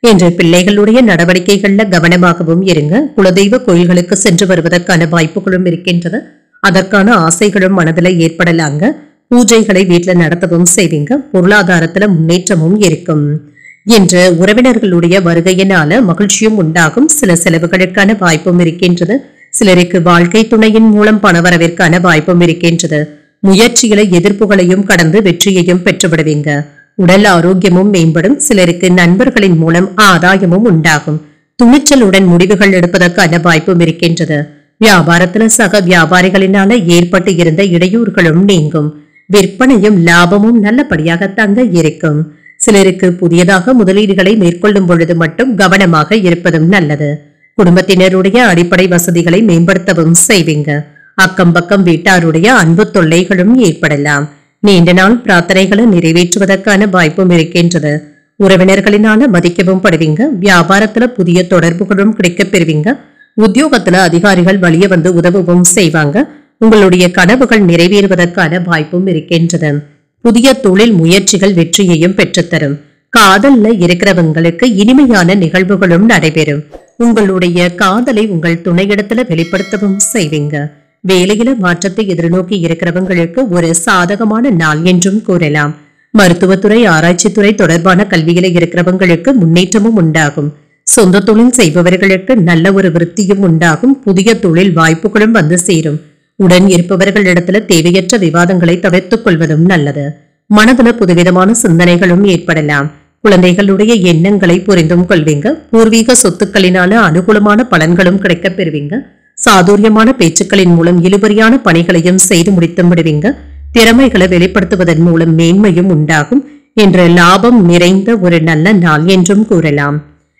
இன்று பிள்ளைகளுடைய நடவடிக்கைகள்ல கவனமாகவும் இருங்க. குலதெய்வ கோயில்களுக்கு சென்று வருவதற்கான வாய்ப்புகளும் இருக்கின்றது. அதற்கான ஆசைகளும் மனதுல ஏற்படலாங்க. பூஜைகளை வீட்டுல நடத்தவும் செய்வீங்க. பொருளாதாரத்துல முன்னேற்றமும் இருக்கும். இன்று உறவினர்களுடைய வருகையினால மகிழ்ச்சியும் உண்டாகும். சில செலவுகளுக்கான வாய்ப்பும் இருக்கின்றது. சிலருக்கு வாழ்க்கை துணையின் மூலம் பணவரவிற்கான வாய்ப்பும் இருக்கின்றது. முயற்சிகளை எதிர்ப்புகளையும் கடந்து வெற்றியையும் பெற்றுவிடுவீங்க. உடல் ஆரோக்கியமும் மேம்படும். சிலருக்கு நண்பர்களின் மூலம் ஆதாயமும் உண்டாகும். துணிச்சலுடன் முடிவுகள் எடுப்பதற்கான வாய்ப்பும் இருக்கின்றது. வியாபாரத்துல சக வியாபாரிகளினால ஏற்பட்டு இருந்த இடையூறுகளும் நீங்கும். விற்பனையும் லாபமும் நல்லபடியாக தங்க இருக்கும். சிலருக்கு புதியதாக முதலீடுகளை மேற்கொள்ளும் பொழுது மட்டும் கவனமாக இருப்பதும் நல்லது. குடும்பத்தினருடைய அடிப்படை வசதிகளை மேம்படுத்தவும் செய்வீங்க. அக்கம் பக்கம் வீட்டாருடைய அன்பு தொல்லைகளும் ஏற்படலாம். நீண்ட நாள் பிரார்த்தனைகளை நிறைவேற்றுவதற்கான வாய்ப்பும் இருக்கின்றது. உறவினர்களினால மதிக்கவும் படுவீங்க. வியாபாரத்துல புதிய தொடர்புகளும் கிடைக்கப் பெறுவீங்க. உத்தியோகத்துல அதிகாரிகள் வழிய வந்து உதவவும் செய்வாங்க. உங்களுடைய கனவுகள் நிறைவேறுவதற்கான வாய்ப்பும் இருக்கின்றது. புதிய தொழில் முயற்சிகள் வெற்றியையும் பெற்றுத்தரும். காதல்ல இருக்கிறவங்களுக்கு இனிமையான நிகழ்வுகளும் நடைபெறும். உங்களுடைய காதலை உங்கள் துணையிடத்துல வெளிப்படுத்தவும் செய்வீங்க. வேலையில மாற்றத்தை எதிர்நோக்கி இருக்கிறவங்களுக்கு ஒரு சாதகமான நாள் என்றும் கூறலாம். மருத்துவத்துறை ஆராய்ச்சித்துறை தொடர்பான கல்வியில இருக்கிறவங்களுக்கு முன்னேற்றமும் உண்டாகும். சொந்த தொழில் செய்பவர்களுக்கு நல்ல ஒரு விருத்தியும் உண்டாகும். புதிய தொழில் வாய்ப்புகளும் வந்து சேரும். உடன் இருப்பவர்களிடத்துல தேவையற்ற விவாதங்களை தவிர்த்துக் கொள்வதும் நல்லது. மனதுல புதுவிதமான சிந்தனைகளும் ஏற்படலாம். குழந்தைகளுடைய எண்ணங்களை புரிந்தும் கொள்வீங்க. பூர்வீக சொத்துக்களினால அனுகூலமான பலன்களும் கிடைக்கப் பெறுவீங்க. சாதுரியமான பேச்சுக்களின் மூலம் இழுபறியான பணிகளையும் செய்து முடித்து விடுவீங்க. திறமைகளை வெளிப்படுத்துவதன் மூலம் மேன்மையும் உண்டாகும். என்ற லாபம் நிறைந்த ஒரு நல்ல நாள் என்றும் கூறலாம்.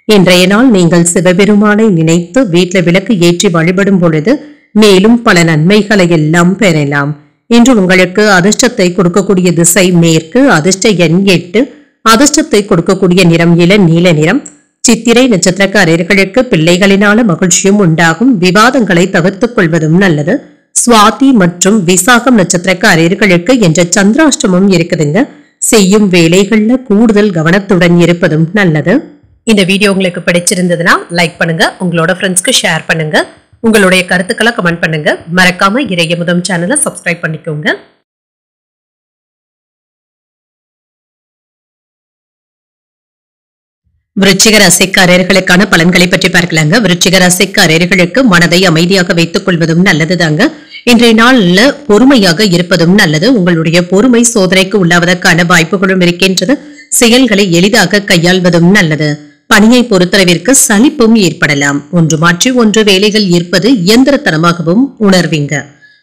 இன்றைய நாள் நீங்கள் சிவபெருமானை நினைத்து வீட்டில் விளக்கு ஏற்றி வழிபடும் பொழுது மேலும் பல நன்மைகளை எல்லாம் பெறலாம். இன்று உங்களுக்கு அதிர்ஷ்டத்தை கொடுக்கக்கூடிய திசை மேற்கு. அதிர்ஷ்ட எண் 8. அதிர்ஷ்டத்தை கொடுக்கக்கூடிய நிறம் இளநீல நிறம். சித்திரை நட்சத்திரக்காரர்களுக்கு பிள்ளைகளினால மகிழ்ச்சியும் உண்டாகும். விவாதங்களை தவிர்த்துக் கொள்வதும் நல்லது. சுவாதி மற்றும் விசாகம் நட்சத்திரக்காரர்களுக்கு என்ற சந்திராஷ்டமம் இருக்குதுங்க. செய்யும் வேலைகள்ல கூடுதல் கவனத்துடன் இருப்பதும் நல்லது. இந்த வீடியோ உங்களுக்கு பிடிச்சிருந்ததுன்னா லைக் பண்ணுங்க, உங்களோட ஃப்ரெண்ட்ஸ்க்கு ஷேர் பண்ணுங்க. உங்களுடைய கருத்துக்களை கமெண்ட் பண்ணுங்க. மறக்காம இறையமுதம் சேனலை சப்ஸ்கிரைப் பண்ணிக்கோங்க. விருச்சிக ராசிக்காரர்களுக்கான பலன்களை பற்றி பார்க்கலாங்க. விருச்சிக ராசிக்காரர்களுக்கு மனதை அமைதியாக வைத்துக் கொள்வதும் நல்லதுதாங்க. இன்றைய நாள்ல பொறுமையாக இருப்பதும் நல்லது. உங்களுடைய பொறுமை சோதனைக்கு உள்ளாவதற்கான வாய்ப்புகளும் இருக்கின்றது. செயல்களை எளிதாக கையாள்வதும் நல்லது. பணியை பொறுத்தளவிற்கு சலிப்பும் ஏற்படலாம். ஒன்று மாற்றி ஒன்று வேலைகள் இருப்பது இயந்திரத்தனமாகவும் உணர்வீங்க.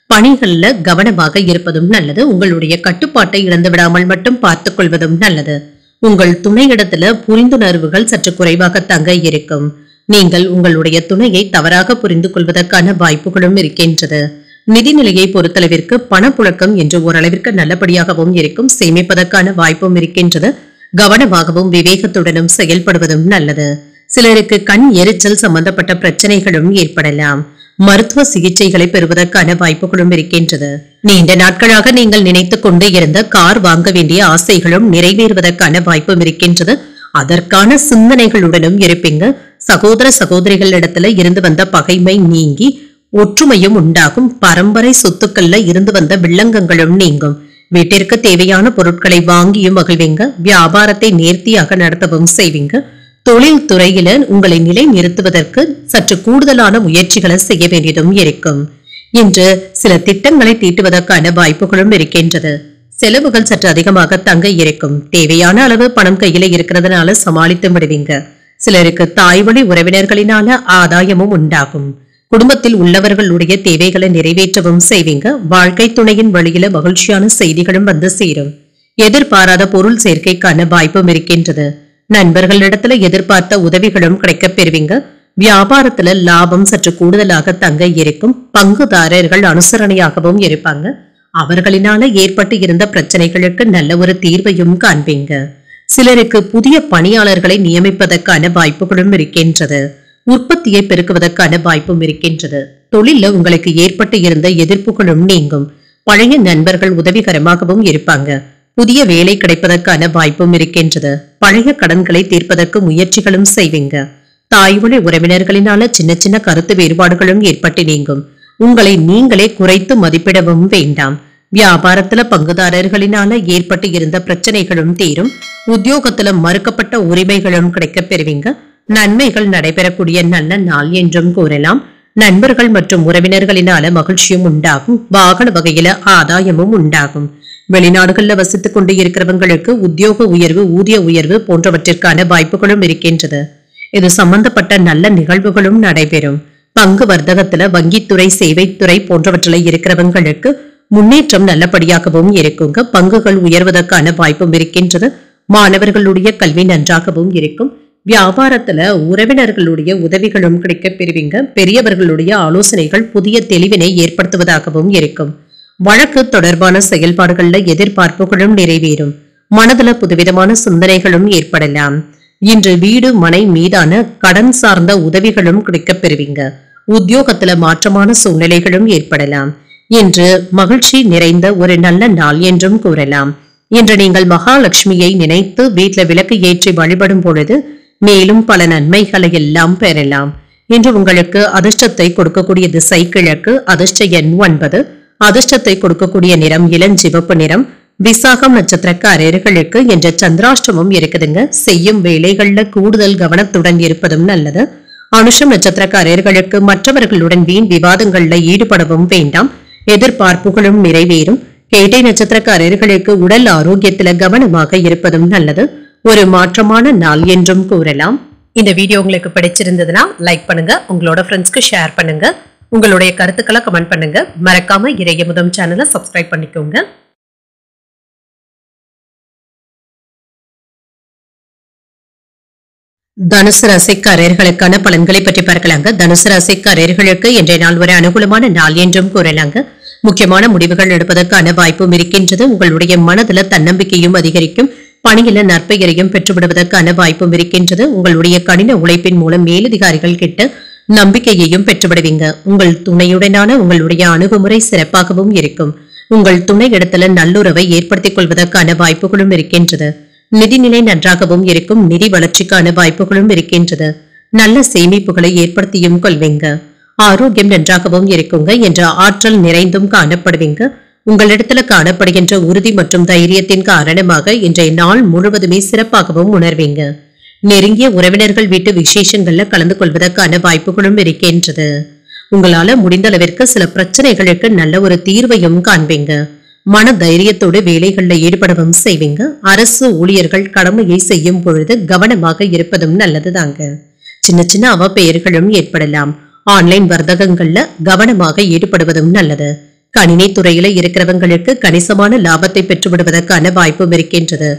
பணிகள்ல கவனமாக இருப்பதும் நல்லது. உங்களுடைய கட்டுப்பாட்டை இழந்து விடாமல் மட்டும் பார்த்துக் கொள்வதும் நல்லது. உங்கள் துணையிடத்துல புரிந்துணர்வுகள் சற்று குறைவாக தங்க இருக்கும். நீங்கள் உங்களுடைய துணையை தவறாக புரிந்து கொள்வதற்கான வாய்ப்புகளும் இருக்கின்றது. நிதிநிலையை பொறுத்தளவிற்கு பணப்புழக்கம் என்று ஓரளவிற்கு நல்லபடியாகவும் இருக்கும். சேமிப்பதற்கான வாய்ப்பும் இருக்கின்றது. கவனமாகவும் விவேகத்துடனும் செயல்படுவதும் நல்லது. சிலருக்கு கண் எரிச்சல் சம்பந்தப்பட்ட பிரச்சனைகளும் ஏற்படலாம். மருத்துவ சிகிச்சைகளை பெறுவதற்கான வாய்ப்புகளும் இருக்கின்றது. நீண்ட நாட்களாக நீங்கள் நினைத்துக் கொண்டு இருந்த கார் வாங்க வேண்டிய ஆசைகளும் நிறைவேறுவதற்கான வாய்ப்பும் இருக்கின்றது. அதற்கான சிந்தனைகளுடனும் இருப்பீங்க. சகோதர சகோதரிகளிடத்துல இருந்து வந்த பகைமை நீங்கி ஒற்றுமையும் உண்டாகும். பரம்பரை சொத்துக்கள்ல இருந்து வந்த வில்லங்கங்களும் நீங்கும். வீட்டிற்கு தேவையான பொருட்களை வாங்கியும் மகிழ்வீங்க. வியாபாரத்தை நேர்த்தியாக நடத்தவும் செய்வீங்க. தொழில் துறையில உங்களை நிலை நிறுத்துவதற்கு சற்று கூடுதலான முயற்சிகளை செய்ய வேண்டியதும் இருக்கும். இன்று சில திட்டங்களை தீட்டுவதற்கான வாய்ப்புகளும் இருக்கின்றது. செலவுகள் சற்று அதிகமாக தங்க இருக்கும். தேவையான அளவு பணம் கையில இருக்கிறதுனால சமாளித்து விடுவீங்க. சிலருக்கு தாய்வழி உறவினர்களினால ஆதாயமும் உண்டாகும். குடும்பத்தில் உள்ளவர்களுடைய தேவைகளை நிறைவேற்றவும் செய்வீங்க. வாழ்க்கை துணையின் வழியில மகிழ்ச்சியான செய்திகளும் வந்து சேரும். எதிர்பாராத பொருள் சேர்க்கைக்கான வாய்ப்பும் இருக்கின்றது. நண்பர்களிடத்துல எதிர்பார்த்த உதவிகளும் கிடைக்கப் பெறுவீங்க. வியாபாரத்துல லாபம் சற்று கூடுதலாக தங்க இருக்கும். பங்குதாரர்கள் அனுசரணையாகவும் இருப்பாங்க. அவர்களினால ஏற்பட்டு இருந்த பிரச்சனைகளுக்கு நல்ல ஒரு தீர்வையும் காண்பீங்க. சிலருக்கு புதிய பணியாளர்களை நியமிப்பதற்கான வாய்ப்புகளும் இருக்கின்றது. உற்பத்தியை பெருக்குவதற்கான வாய்ப்பும் இருக்கின்றது. தொழில உங்களுக்கு ஏற்பட்டு இருந்த எதிர்ப்புகளும் நீங்கும். பழைய நண்பர்கள் உதவிகரமாகவும் இருப்பாங்க. புதிய வேலை கிடைப்பதற்கான வாய்ப்பும் இருக்கின்றது. பழைய கடன்களை தீர்ப்பதற்கு முயற்சிகளும் செய்வீங்க. தாய்வழி உறவினர்களினால சின்ன சின்ன கருத்து வேறுபாடுகளும் ஏற்பட்டு நீங்கும். உங்களை நீங்களே குறைத்து மதிப்பிடவும் வேண்டாம். வியாபாரத்துல பங்குதாரர்களினால ஏற்பட்டு இருந்த பிரச்சனைகளும் தீரும். உத்தியோகத்துல மறுக்கப்பட்ட உரிமைகளும் கிடைக்கப் பெறுவீங்க. நன்மைகள் நடைபெறக்கூடிய நல்ல நாள் என்றும் கூறலாம். நண்பர்கள் மற்றும் உறவினர்களினால மகிழ்ச்சியும் உண்டாகும். வாகன வகையில ஆதாயமும் உண்டாகும். வெளிநாடுகள்ல வசித்துக் கொண்டு இருக்கிறவங்களுக்கு உத்தியோக உயர்வு, ஊதிய உயர்வு போன்றவற்றிற்கான வாய்ப்புகளும் இருக்கின்றது. இது சம்பந்தப்பட்ட நல்ல நிகழ்வுகளும் நடைபெறும். பங்கு வர்த்தகத்துல வங்கித்துறை, சேவைத்துறை போன்றவற்றில இருக்கிறவங்களுக்கு முன்னேற்றம் நல்லபடியாகவும் இருக்குங்க. பங்குகள் உயர்வதற்கான வாய்ப்பும் இருக்கின்றது. மாணவர்களுடைய கல்வி நன்றாகவும் இருக்கும். வியாபாரத்துல உறவினர்களுடைய உதவிகளும் கிடைக்கப் பெறுவீங்க. பெரியவர்களுடைய ஆலோசனைகள் புதிய தெளிவினை ஏற்படுத்துவதாகவும் இருக்கும். வழக்கு தொடர்பான செயல்பாடுகள்ல எதிர்பார்ப்புகளும் நிறைவேறும். மனதுல புதுவிதமான சிந்தனைகளும் ஏற்படலாம். இன்று வீடு மனை மீதான கடன் சார்ந்த உதவிகளும் கிடைக்கப் பெறுவீங்க. உத்தியோகத்துல மாற்றமான சூழ்நிலைகளும் ஏற்படலாம். இன்று மகிழ்ச்சி நிறைந்த ஒரு நல்ல நாள் என்றும் கூறலாம். இன்று நீங்கள் மகாலட்சுமியை நினைத்து வீட்டுல விளக்கு ஏற்றி வழிபடும் பொழுது மேலும் பல நன்மைகளை எல்லாம் பெறலாம். இன்று உங்களுக்கு அதிர்ஷ்டத்தை கொடுக்கக்கூடிய திசை கிழக்கு. அதிர்ஷ்ட எண் 9. அதிர்ஷ்டத்தை கொடுக்கக்கூடிய நிறம் இளஞ்சிவப்பு நிறம். விசாகம் நட்சத்திரக்காரர்களுக்கு என்ற சந்திராஷ்டமம் இருக்குதுங்க. செய்யும் வேலைகள்ல கூடுதல் கவனத்துடன் இருப்பதும் நல்லது. அனுஷம் நட்சத்திரக்காரர்களுக்கு மற்றவர்களுடன் வீண் விவாதங்கள்ல ஈடுபடவும் வேண்டாம். எதிர்பார்ப்புகளும் நிறைவேறும். கேட்டை நட்சத்திரக்காரர்களுக்கு உடல் ஆரோக்கியத்துல கவனமாக இருப்பதும் நல்லது. ஒரு மாற்றமான நாள் என்றும் கூறலாம். இந்த வீடியோ உங்களுக்கு பிடிச்சிருந்ததுன்னா லைக் பண்ணுங்க. உங்களோட ஃப்ரெண்ட்ஸ்க்கு ஷேர் பண்ணுங்க. உங்களுடைய கருத்துக்களை கமெண்ட் பண்ணுங்க. மறக்காம இறையமுதம் சேனலை சப்ஸ்கிரைப் பண்ணிக்கோங்க. தனுசு ராசிக்காரர்களுக்கான பலன்களை பற்றி பார்க்கலாங்க. தனுசு ராசிக்காரர்களுக்கு இன்றைய நாள் ஒரு அனுகூலமான நாள் என்றும் கூறலாங்க. முக்கியமான முடிவுகள் எடுப்பதற்கான வாய்ப்பும் இருக்கின்றது. உங்களுடைய மனதுல தன்னம்பிக்கையும் அதிகரிக்கும். பணியில நற்பெயரையும் பெற்றுவிடுவதற்கான வாய்ப்பும் இருக்கின்றது. உங்களுடைய கடின உழைப்பின் மூலம் மேலதிகாரிகள் கிட்ட நம்பிக்கையையும் பெற்றுவிடுவீங்க. உங்கள் துணையுடனான உங்களுடைய அணுகுமுறை சிறப்பாகவும் இருக்கும். உங்கள் துணை இடத்துல நல்லுறவை ஏற்படுத்திக் கொள்வதற்கான வாய்ப்புகளும் இருக்கின்றது. நிதிநிலை நன்றாகவும் இருக்கும். நிதி வளர்ச்சிக்கான வாய்ப்புகளும் இருக்கின்றது. நல்ல சேமிப்புகளை ஏற்படுத்தியும் கொள்வீங்க. ஆரோக்கியம் நன்றாகவும் இருக்குங்க என்ற ஆற்றல் நிறைந்தும் காணப்படுவீங்க. உங்களிடத்துல காணப்படுகின்ற உறுதி மற்றும் தைரியத்தின் காரணமாக இன்றைய நாள் முழுவதுமே சிறப்பாகவும் உணர்வீங்க. நெருங்கிய உறவினர்கள் வீட்டு விசேஷங்கள்ல கலந்து கொள்வதற்கான வாய்ப்புகளும் இருக்கின்றது. உங்களால முடிந்த அளவிற்கு சில பிரச்சனைகளுக்கு நல்ல ஒரு தீர்வையும் காண்பீங்க. மன தைரியத்தோடு வேலைகள்ல ஈடுபடவும் செய்வீங்க. அரசு ஊழியர்கள் கடமையை செய்யும் பொழுது கவனமாக இருப்பதும் நல்லதுதாங்க. சின்ன சின்ன அவப்பெயர்களும் ஏற்படலாம். ஆன்லைன் வர்த்தகங்கள்ல கவனமாக ஈடுபடுவதும் நல்லது. கணினி துறையில இருக்கிறவங்களுக்கு கணிசமான லாபத்தை பெற்றுவிடுவதற்கான வாய்ப்பும் இருக்கின்றது.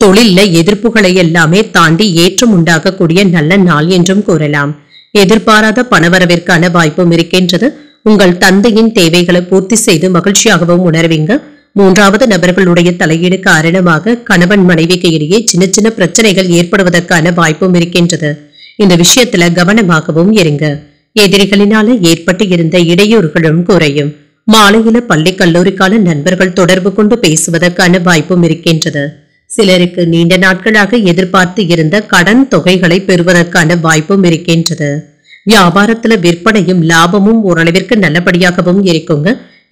தொழில்ல எதிர்ப்புகளை எல்லாமே தாண்டி ஏற்றம் உண்டாகக்கூடிய நல்ல நாள் என்றும் கூறலாம். எதிர்பாராத பணவரவிற்கான வாய்ப்பும் இருக்கின்றது. உங்கள் தந்தையின் தேவைகளை பூர்த்தி செய்து மகிழ்ச்சியாகவும் உணர்வீங்க. மூன்றாவது நபர்களுடைய தலையீடு காரணமாக கணவன் மனைவிக்கு இடையே சின்ன சின்ன பிரச்சனைகள் ஏற்படுவதற்கான வாய்ப்பும் இருக்கின்றது. இந்த விஷயத்துல கவனமாகவும் இருங்க. எதிரிகளினால ஏற்பட்டு இருந்த இடையூறுகளும் குறையும். மாலையில பள்ளி கல்லூரிக்கான நண்பர்கள் தொடர்பு கொண்டு பேசுவதற்கான வாய்ப்பும் இருக்கின்றது. சிலருக்கு நீண்ட நாட்களாக எதிர்பார்த்து இருந்த கடன் தொகைகளை பெறுவதற்கான வாய்ப்பும் இருக்கின்றது. வியாபாரத்துல விற்பனையும் லாபமும் ஓரளவிற்கு நல்லபடியாகவும் இருக்குங்க.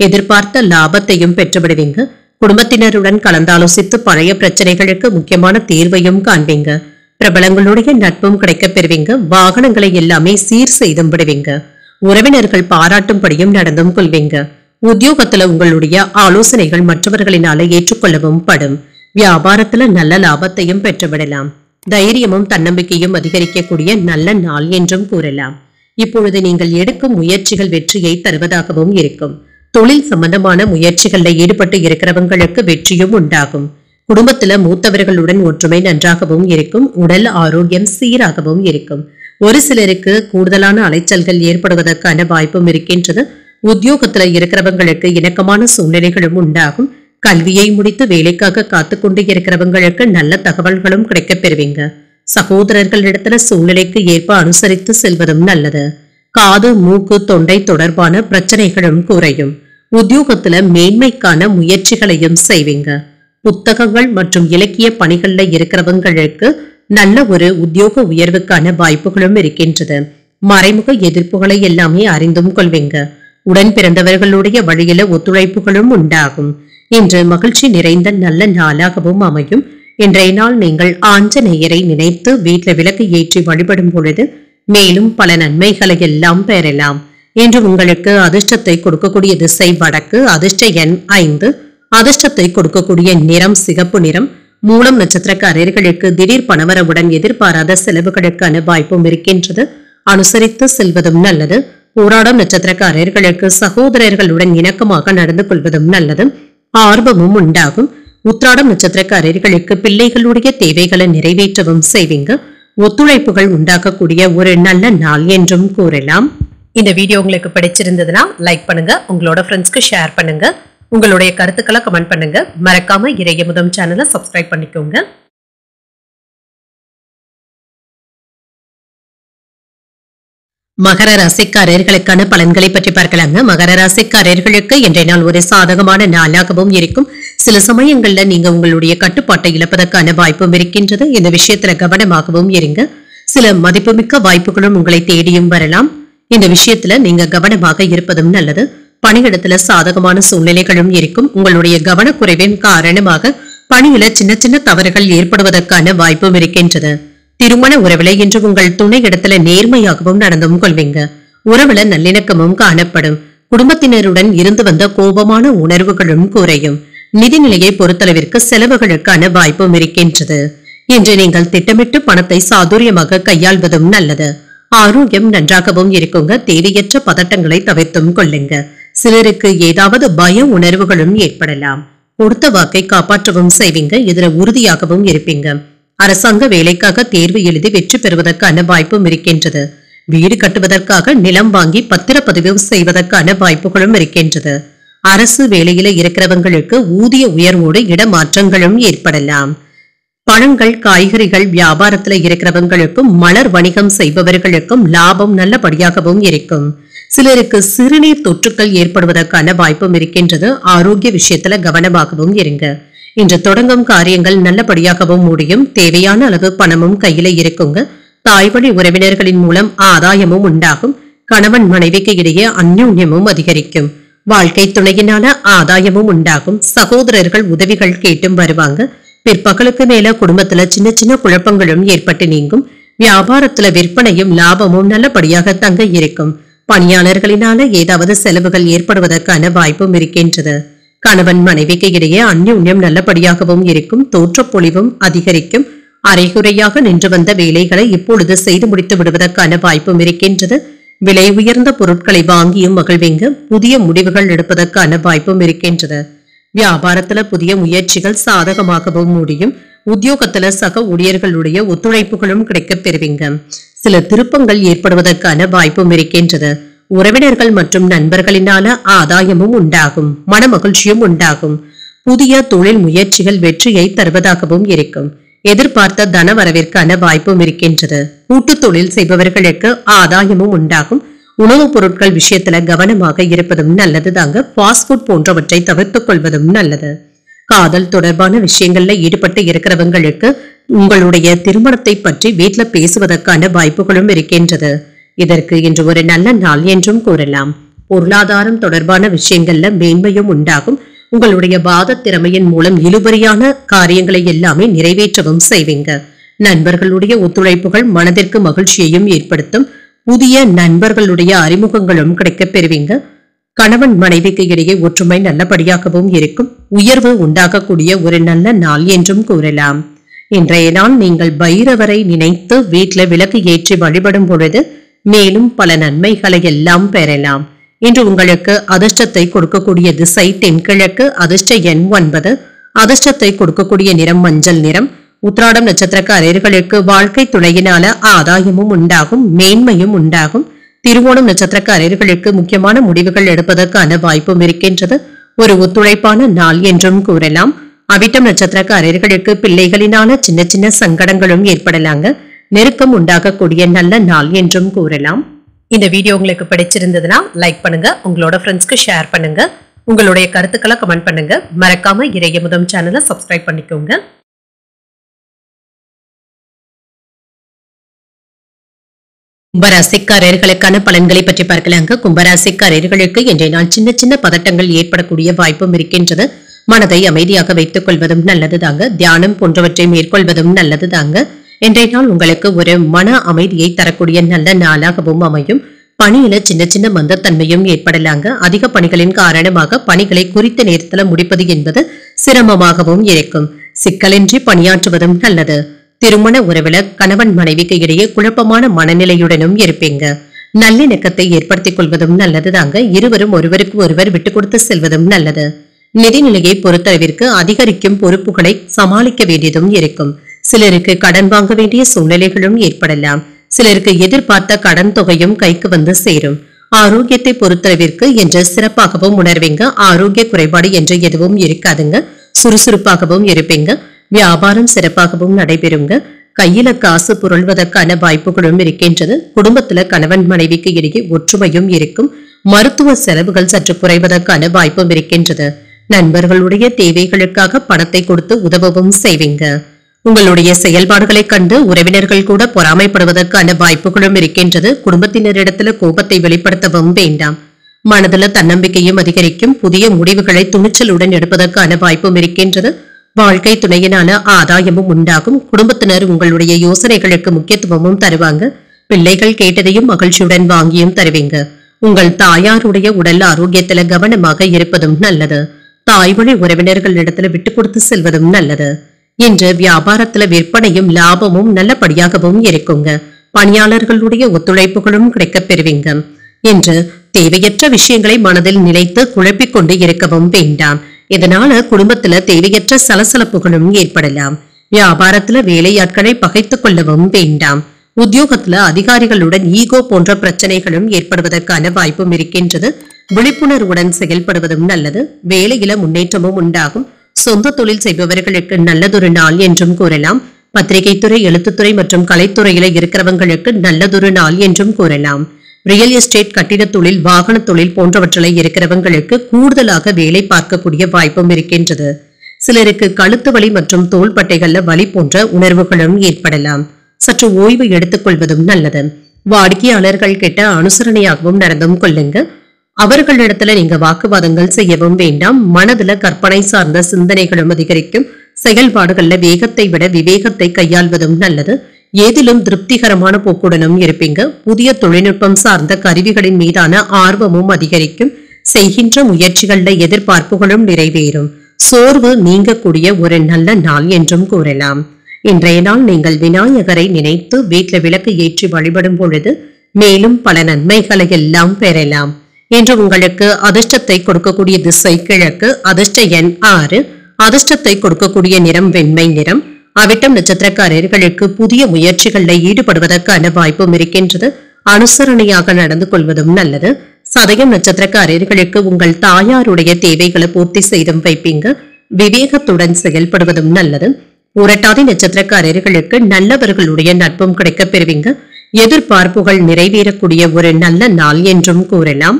எதிர்பார்த்த லாபத்தையும் பெற்றுவிடுவீங்க. குடும்பத்தினருடன் கலந்தாலோசித்து பழைய பிரச்சனைகளுக்கு முக்கியமான தீர்வையும் காண்பீங்க. பிரபலங்களுடைய நட்பும் கிடைக்கப் பெறுவீங்க. வாகனங்களை எல்லாமே சீர் செய்தும் விடுவீங்க. உறவினர்கள் பாராட்டும்படியும் நடந்தும் கொள்வீங்க. உத்தியோகத்துல உங்களுடைய ஆலோசனைகள் மற்றவர்களினால ஏற்றுக்கொள்ளவும் படும். வியாபாரத்துல நல்ல லாபத்தையும் பெற்றுவிடலாம். தைரியமும் தன்னம்பிக்கையும் அதிகரிக்கக்கூடிய நல்ல நாள் என்றும் கூறலாம். இப்பொழுது நீங்கள் எடுக்கும் முயற்சிகள் வெற்றியை தருவதாகவும் இருக்கும். தொழில் சம்பந்தமான முயற்சிகள்ல ஈடுபட்டு இருக்கிறவங்களுக்கு வெற்றியும் உண்டாகும். குடும்பத்துல மூத்தவர்களுடன் ஒற்றுமை நன்றாகவும் இருக்கும். உடல் ஆரோக்கியம் சீராகவும் இருக்கும். ஒரு சிலருக்கு கூடுதலான அலைச்சல்கள் ஏற்படுவதற்கான வாய்ப்பும் இருக்கின்றது. உத்தியோகத்துல இருக்கிறவங்களுக்கு இணக்கமான சூழ்நிலைகளும் உண்டாகும். கல்வியை முடித்து வேலைக்காக காத்து கொண்டு இருக்கிறவங்களுக்கு நல்ல தகவல்களும் கிடைக்கப் பெறுவீங்க. சகோதரர்களிடத்துல சூழ்நிலைக்கு ஏற்ப அனுசரித்து செல்வதும் நல்லது. காது மூக்கு தொண்டை தொடர்பான பிரச்சனைகளும் குறையும். உத்தியோகத்துல மேன்மைக்கான முயற்சிகளையும் செய்வீங்க. புத்தகங்கள் மற்றும் இலக்கிய பணிகள்ல இருக்கிறவங்களுக்கு நல்ல ஒரு உத்தியோக உயர்வுக்கான வாய்ப்புகளும் இருக்கின்றது. மறைமுக எதிர்ப்புகளை எல்லாமே அறிந்தும் கொள்வீங்க. உடன் பிறந்தவர்களுடைய வழியில ஒத்துழைப்புகளும் உண்டாகும். இன்று மகிழ்ச்சி நிறைந்த நல்ல நாளாகவும் அமையும். இன்றைய நாள் நீங்கள் ஆஞ்சநேயரை நினைத்து வீட்டில் விளக்கு ஏற்றி வழிபடும் பொழுது மேலும் பல நன்மைகளை எல்லாம் பெறலாம். இன்று உங்களுக்கு அதிர்ஷ்டத்தை கொடுக்கக்கூடிய திசை வடக்கு. அதிர்ஷ்ட எண் 5. அதிர்ஷ்டத்தை கொடுக்கக்கூடிய நிறம் சிகப்பு நிறம். மூலம் நட்சத்திரக்காரர்களுக்கு திடீர் பணவரவுடன் எதிர்பாராத செலவுகளுக்கான வாய்ப்பும் இருக்கின்றது. அனுசரித்து செல்வதும் நல்லது. போராடும் நட்சத்திரக்காரர்களுக்கு சகோதரர்களுடன் இணக்கமாக நடந்து கொள்வதும் நல்லது. ஆர்வமும் உண்டாகும். உத்திராடம் நட்சத்திரக்காரர்களுக்கு பிள்ளைகளுடைய தேவைகளை நிறைவேற்றவும் செய்வீங்க. ஒத்துழைப்புகள் உண்டாக்கக்கூடிய ஒரு நல்ல நாள் என்றும் கூறலாம். இந்த வீடியோ உங்களுக்கு பிடிச்சிருந்ததுன்னா லைக் பண்ணுங்க. உங்களோட ஃப்ரெண்ட்ஸ்க்கு ஷேர் பண்ணுங்க. உங்களுடைய கருத்துக்களை கமெண்ட் பண்ணுங்க. மறக்காம இறையமுதம் சேனலை சப்ஸ்கிரைப் பண்ணிக்கோங்க. மகர ராசிக்காரர்களுக்கான பலன்களை பற்றி பார்க்கலாங்க. மகர ராசிக்காரர்களுக்கு இன்றைய நாள் ஒரு சாதகமான நாளாகவும் இருக்கும். சில சமயங்கள்ல நீங்க உங்களுடைய கட்டுப்பாட்டை இழப்பதற்கான வாய்ப்பும் இருக்கின்றது. இந்த விஷயத்துல கவனமாகவும் இருங்க. சில மதிப்புமிக்க வாய்ப்புகளும் உங்களை தேடியும் வரலாம். இந்த விஷயத்துல நீங்க கவனமாக இருப்பதும் நல்லது. பணியிடத்துல சாதகமான சூழ்நிலைகளும் இருக்கும். உங்களுடைய கவனக்குறைவின் காரணமாக பணியில சின்ன சின்ன தவறுகள் ஏற்படுவதற்கான வாய்ப்பும் இருக்கின்றது. திருமண உறவுல இன்று உங்கள் துணை இடத்துல நேர்மையாகவும் நடந்தும் கொள்வீங்க. உறவுல நல்லிணக்கமும் காணப்படும். குடும்பத்தினருடன் இருந்து வந்த கோபமான உணர்வுகளும் குறையும். நிதிநிலையை பொறுத்தளவிற்கு செலவுகளுக்கான வாய்ப்பும் இருக்கின்றது. இன்று நீங்கள் திட்டமிட்டு பணத்தை சாதுரியமாக கையாள்வதும் நல்லது. ஆரோக்கியம் நன்றாகவும் இருக்குங்க. தேவையற்ற பதட்டங்களை தவிர்த்தும் கொள்ளுங்க. சிலருக்கு ஏதாவது பய உணர்வுகளும் ஏற்படலாம். கொடுத்த வாக்கை காப்பாற்றவும் செய்வீங்க. இதுல உறுதியாகவும் இருப்பீங்க. அரசாங்க வேலைக்காக தேர்வு எழுதி வெற்றி பெறுவதற்கான வாய்ப்பும் இருக்கின்றது. வீடு கட்டுவதற்காக நிலம் வாங்கி பத்திரப்பதிவு செய்வதற்கான வாய்ப்புகளும் இருக்கின்றது. அரசு வேலையில இருக்கிறவங்களுக்கு ஊதிய உயர்வோடு இடமாற்றங்களும் ஏற்படலாம். பழங்கள் காய்கறிகள் வியாபாரத்துல இருக்கிறவங்களுக்கும் மலர் வணிகம் செய்பவர்களுக்கும் லாபம் நல்லபடியாகவும் இருக்கும். சிலருக்கு சிறுநீர் தொற்றுக்கள் ஏற்படுவதற்கான வாய்ப்பும் இருக்கின்றது. ஆரோக்கிய விஷயத்துல கவனமாகவும் இருங்க. இன்று தொடங்கும் காரியங்கள் நல்லபடியாகவும் முடியும். தேவையான அளவு பணமும் கையில இருக்குங்க. தாய்வழி உறவினர்களின் மூலம் ஆதாயமும் உண்டாகும். கணவன் மனைவிக்கு இடையே அந்யோன்யமும் அதிகரிக்கும். வாழ்க்கை துணையினால ஆதாயமும் உண்டாகும். சகோதரர்கள் உதவிகள் கேட்டும் வருவாங்க. பிற்பகலுக்கு மேல குடும்பத்துல சின்ன சின்ன குழப்பங்களும் ஏற்பட்டு நீங்கும். வியாபாரத்துல விற்பனையும் லாபமும் நல்லபடியாக தங்க இருக்கும். பணியாளர்களினால ஏதாவது செலவுகள் ஏற்படுவதற்கான வாய்ப்பும் இருக்கின்றது. கணவன் மனைவிக்கு இடையே அந்யோன்யம் நல்லபடியாகவும் இருக்கும். தோற்றப்பொழிவும் அதிகரிக்கும். அரைகுறையாக நின்று வந்த வேலைகளை இப்பொழுது செய்து முடித்து விடுவதற்கான வாய்ப்பும் இருக்கின்றது. விலை உயர்ந்த பொருட்களை வாங்கியும் மகிழ்வீங்க. புதிய முடிவுகள் எடுப்பதற்கான வாய்ப்பும் இருக்கின்றது. வியாபாரத்துல புதிய முயற்சிகள் சாதகமாகவும் முடியும். உத்தியோகத்துல சக ஊழியர்களுடைய ஒத்துழைப்புகளும் கிடைக்கப் பெறுவீங்க. சில திருப்பங்கள் ஏற்படுவதற்கான வாய்ப்பும் இருக்கின்றது. உறவினர்கள் மற்றும் நண்பர்களினால ஆதாயமும் உண்டாகும். மன மகிழ்ச்சியும் உண்டாகும். புதிய தொழில் முயற்சிகள் வெற்றியை தருவதாகவும் இருக்கும். எதிர்பார்த்த தனவரவிற்கான வாய்ப்பும் இருக்கின்றது. கூட்டு தொழில் செய்பவர்களுக்கு ஆதாயமும் உண்டாகும். உணவுப் பொருட்கள் விஷயத்துல கவனமாக இருப்பதும் நல்லது தாங்க. ஃபாஸ்ட் ஃபுட் போன்றவற்றை தவிர்த்துக் கொள்வதும் நல்லது. காதல் தொடர்பான விஷயங்கள்ல ஈடுபட்டு இருக்கிறவங்களுக்கு உங்களுடைய திருமணத்தை பற்றி வீட்டுல பேசுவதற்கான வாய்ப்புகளும் இருக்கின்றது. இதற்கு இன்று ஒரு நல்ல நாள் என்றும் கூறலாம். பொருளாதாரம் தொடர்பான விஷயங்கள்ல மேன்மையும் உண்டாகும். உங்களுடைய வாத திறமையின் மூலம் இழுபறியான காரியங்களை எல்லாமே நிறைவேற்றவும் செய்வீங்க. நண்பர்களுடைய ஒத்துழைப்புகள் மனதிற்கு மகிழ்ச்சியையும் ஏற்படுத்தும். புதிய நண்பர்களுடைய அறிமுகங்களும் கிடைக்கப் பெறுவீங்க. கணவன் மனைவிக்கு இடையே ஒற்றுமை நல்லபடியாகவும் இருக்கும். உயர்வு உண்டாகக்கூடிய ஒரு நல்ல நாள் என்றும் கூறலாம். இன்றைய நாள் நீங்கள் பைரவரை நினைத்து வீட்டில் விளக்கு ஏற்றி வழிபடும் பொழுது மேலும் பல நன்மைகளை எல்லாம் பெறலாம். இன்று உங்களுக்கு அதிர்ஷ்டத்தை கொடுக்கக்கூடிய திசை தென்கிழக்கு. அதிர்ஷ்ட எண் 9. அதிர்ஷ்டத்தை கொடுக்கக்கூடிய நிறம் மஞ்சள் நிறம். உத்திராடம் நட்சத்திரக்காரர்களுக்கு வாழ்க்கை துணையினால ஆதாயமும் உண்டாகும். மேன்மையும் உண்டாகும். திருவோணம் நட்சத்திரக்காரர்களுக்கு முக்கியமான முடிவுகள் எடுப்பதற்கான வாய்ப்பும் இருக்கின்றது. ஒரு ஒத்துழைப்பான நாள் என்றும் கூறலாம். அவிட்டம் நட்சத்திரக்காரர்களுக்கு பிள்ளைகளினால சின்ன சின்ன சங்கடங்களும் ஏற்படலாங்க. நெருக்கம் உண்டாகக்கூடிய நல்ல நாள் என்றும் கூறலாம். இந்த வீடியோ உங்களுக்கு பிடிச்சிருந்ததுன்னா லைக் பண்ணுங்க. உங்களோட ஃப்ரெண்ட்ஸ்க்கு ஷேர் பண்ணுங்க. உங்களுடைய கருத்துக்களை கமெண்ட் பண்ணுங்க. மறக்காம இறையமுதம் சேனலை சப்ஸ்கிரைப் பண்ணிக்கோங்க. கும்பராசிக்காரர்களுக்கான பலன்களை பற்றி பார்க்கலாங்க. கும்பராசிக்காரர்களுக்கு இன்றைய நாள் சின்ன சின்ன பதட்டங்கள் ஏற்படக்கூடிய வாய்ப்பும் இருக்கின்றது. மனதை அமைதியாக வைத்துக் கொள்வதும் நல்லது தாங்க. தியானம் போன்றவற்றை மேற்கொள்வதும் நல்லது தாங்க. இன்றைய நாள் உங்களுக்கு ஒரு மன அமைதியை தரக்கூடிய நல்ல நாளாகவும் அமையும். பணியில சின்ன சின்ன மந்தத்தன்மையும் ஏற்படலாங்க. அதிக பணிகளின் காரணமாக பணிகளை குறித்த நேரத்தில் முடிப்பது என்பது சிரமமாகவும் இருக்கும். சிக்கலின்றி பணியாற்றுவதும் நல்லது. திருமண உறவுல கணவன் மனைவிக்கு இடையே குழப்பமான மனநிலையுடனும் இருப்பீங்க. நல்லிணக்கத்தை ஏற்படுத்திக் கொள்வதும் நல்லது தாங்க. இருவரும் ஒருவருக்கு ஒருவர் விட்டுக் கொடுத்து செல்வதும் நல்லது. நிதிநிலையை பொறுத்தளவிற்கு அதிகரிக்கும் பொறுப்புகளை சமாளிக்க வேண்டியதும் இருக்கும். சிலருக்கு கடன் வாங்க வேண்டிய சூழ்நிலைகளும் ஏற்படலாம். சிலருக்கு எதிர்பார்த்த கடன் தொகையும் கைக்கு வந்து சேரும். ஆரோக்கியத்தை பொறுத்தளவிற்கு என்று சிறப்பாகவும் உணர்வீங்க. ஆரோக்கிய குறைபாடு என்று எதுவும் இருக்காதுங்க. சுறுசுறுப்பாகவும் இருப்பீங்க. வியாபாரம் சிறப்பாகவும் நடைபெறுங்க. கையில காசு புரள்வதற்கான வாய்ப்புகளும் இருக்கின்றது. குடும்பத்துல கணவன் மனைவிக்கு இடையே ஒற்றுமையும் இருக்கும். மருத்துவ செலவுகள் சற்று குறைவதற்கான வாய்ப்பும் இருக்கின்றது. நண்பர்களுடைய தேவைகளுக்காக பணத்தை கொடுத்து உதவவும் செய்வீங்க. உங்களுடைய செயல்பாடுகளை கண்டு உறவினர்கள் கூட பொறாமைப்படுவதற்கான வாய்ப்புகளும் இருக்கின்றது. குடும்பத்தினரிடத்துல கோபத்தை வெளிப்படுத்தவும் வேண்டாம். மனதுல தன்னம்பிக்கையும் அதிகரிக்கும். புதிய முடிவுகளை துணிச்சலுடன் எடுப்பதற்கான வாய்ப்பும் இருக்கின்றது. வாழ்க்கை துணையினால ஆதாயமும் உண்டாகும். குடும்பத்தினர் உங்களுடைய யோசனைகளுக்கு முக்கியத்துவமும் தருவாங்க. பிள்ளைகள் கேட்டதையும் மகிழ்ச்சியுடன் வாங்கியும் தருவீங்க. உங்கள் தாயாருடைய உடல் ஆரோக்கியத்துல கவனமாக இருப்பதும் நல்லது. தாய்வழி உறவினர்கள் இடத்துல விட்டு கொடுத்து செல்வதும் நல்லது. இன்று வியாபாரத்துல விற்பனையும் லாபமும் நல்லபடியாகவும் இருக்குங்க. பணியாளர்களுடைய ஒத்துழைப்புகளும் கிடைக்கப் பெறுவீங்க. இன்று தேவையற்ற விஷயங்களை மனதில் நினைத்து குழப்பிக் கொண்டு இருக்கவும் வேண்டாம். இதனால குடும்பத்துல தேவையற்ற சலசலப்புகளும் ஏற்படலாம். வியாபாரத்துல வேலையாட்களை பகைத்துக் கொள்ளவும் வேண்டாம். உத்தியோகத்துல அதிகாரிகளுடன் ஈகோ போன்ற பிரச்சனைகளும் ஏற்படுவதற்கான வாய்ப்பும் இருக்கின்றது. விழிப்புணர்வுடன் செயல்படுவதும் நல்லது. வேலையில முன்னேற்றமும் உண்டாகும். சொந்த தொழில் செய்பவர்களுக்கு நல்லதொரு நாள் என்றும் கூறலாம். பத்திரிகை துறை, எழுத்துத்துறை மற்றும் கலைத்துறையில இருக்கிறவங்களுக்கு நல்லதொரு நாள் என்றும் கூறலாம். ரியல் எஸ்டேட், கட்டிட தொழில், வாகன தொழில் போன்றவற்றில் இருக்கிறவங்களுக்கு கூடுதலாக வேலை பார்க்கக்கூடிய வாய்ப்பும் இருக்கின்றது. சிலருக்கு கழுத்து வலி மற்றும் தோள்பட்டைகள்ல வலி போன்ற உணர்வுகளும் ஏற்படலாம். சற்று ஓய்வு எடுத்துக் கொள்வதும் நல்லது. வாடிக்கையாளர்கள் கிட்ட அனுசரணையாகவும் நடந்தும் கொள்ளுங்க. அவர்களிடத்துல நீங்க வாக்குவாதங்கள் செய்யவும் வேண்டாம். மனதுல கற்பனை சார்ந்த சிந்தனைகளும் அதிகரிக்கும். செயல்பாடுகள்ல வேகத்தை விட விவேகத்தை கையாள்வதும் நல்லது. ஏதிலும் திருப்திகரமான போக்குடனும் இருப்பீங்க. புதிய தொழில்நுட்பம் சார்ந்த கருவிகளின் மீதான ஆர்வமும் அதிகரிக்கும். செய்கின்ற முயற்சிகள்ல எதிர்பார்ப்புகளும் நிறைவேறும். சோர்வு நீங்கக்கூடிய ஒரு நல்ல நாள் என்றும் கூறலாம். இன்றைய நாள் நீங்கள் விநாயகரை நினைத்து வீட்டில் விளக்கு ஏற்றி வழிபடும் பொழுது மேலும் பல நன்மைகளை எல்லாம் பெறலாம். இன்று உங்களுக்கு அதிர்ஷ்டத்தை கொடுக்கக்கூடிய திசை கிழக்கு. அதிர்ஷ்ட எண் 6. அதிர்ஷ்டத்தை கொடுக்கக்கூடிய நிறம் வெண்மை நிறம். அவிட்டம் நட்சத்திரக்காரர்களுக்கு புதிய முயற்சிகளில் ஈடுபடுவதற்கான வாய்ப்பும் இருக்கின்றது. அனுசரணையாக நடந்து கொள்வதும் நல்லது. சதயம் நட்சத்திரக்காரர்களுக்கு உங்கள் தாயாருடைய தேவைகளை பூர்த்தி செய்தும் வைப்பீங்க. விவேகத்துடன் செயல்படுவதும் நல்லது. புரட்டாதி நட்சத்திரக்காரர்களுக்கு நல்லவர்களுடைய நட்பும் கிடைக்கப் பெறுவீங்க. எதிர்பார்ப்புகள் நிறைவேறக்கூடிய ஒரு நல்ல நாள் என்றும் கூறலாம்.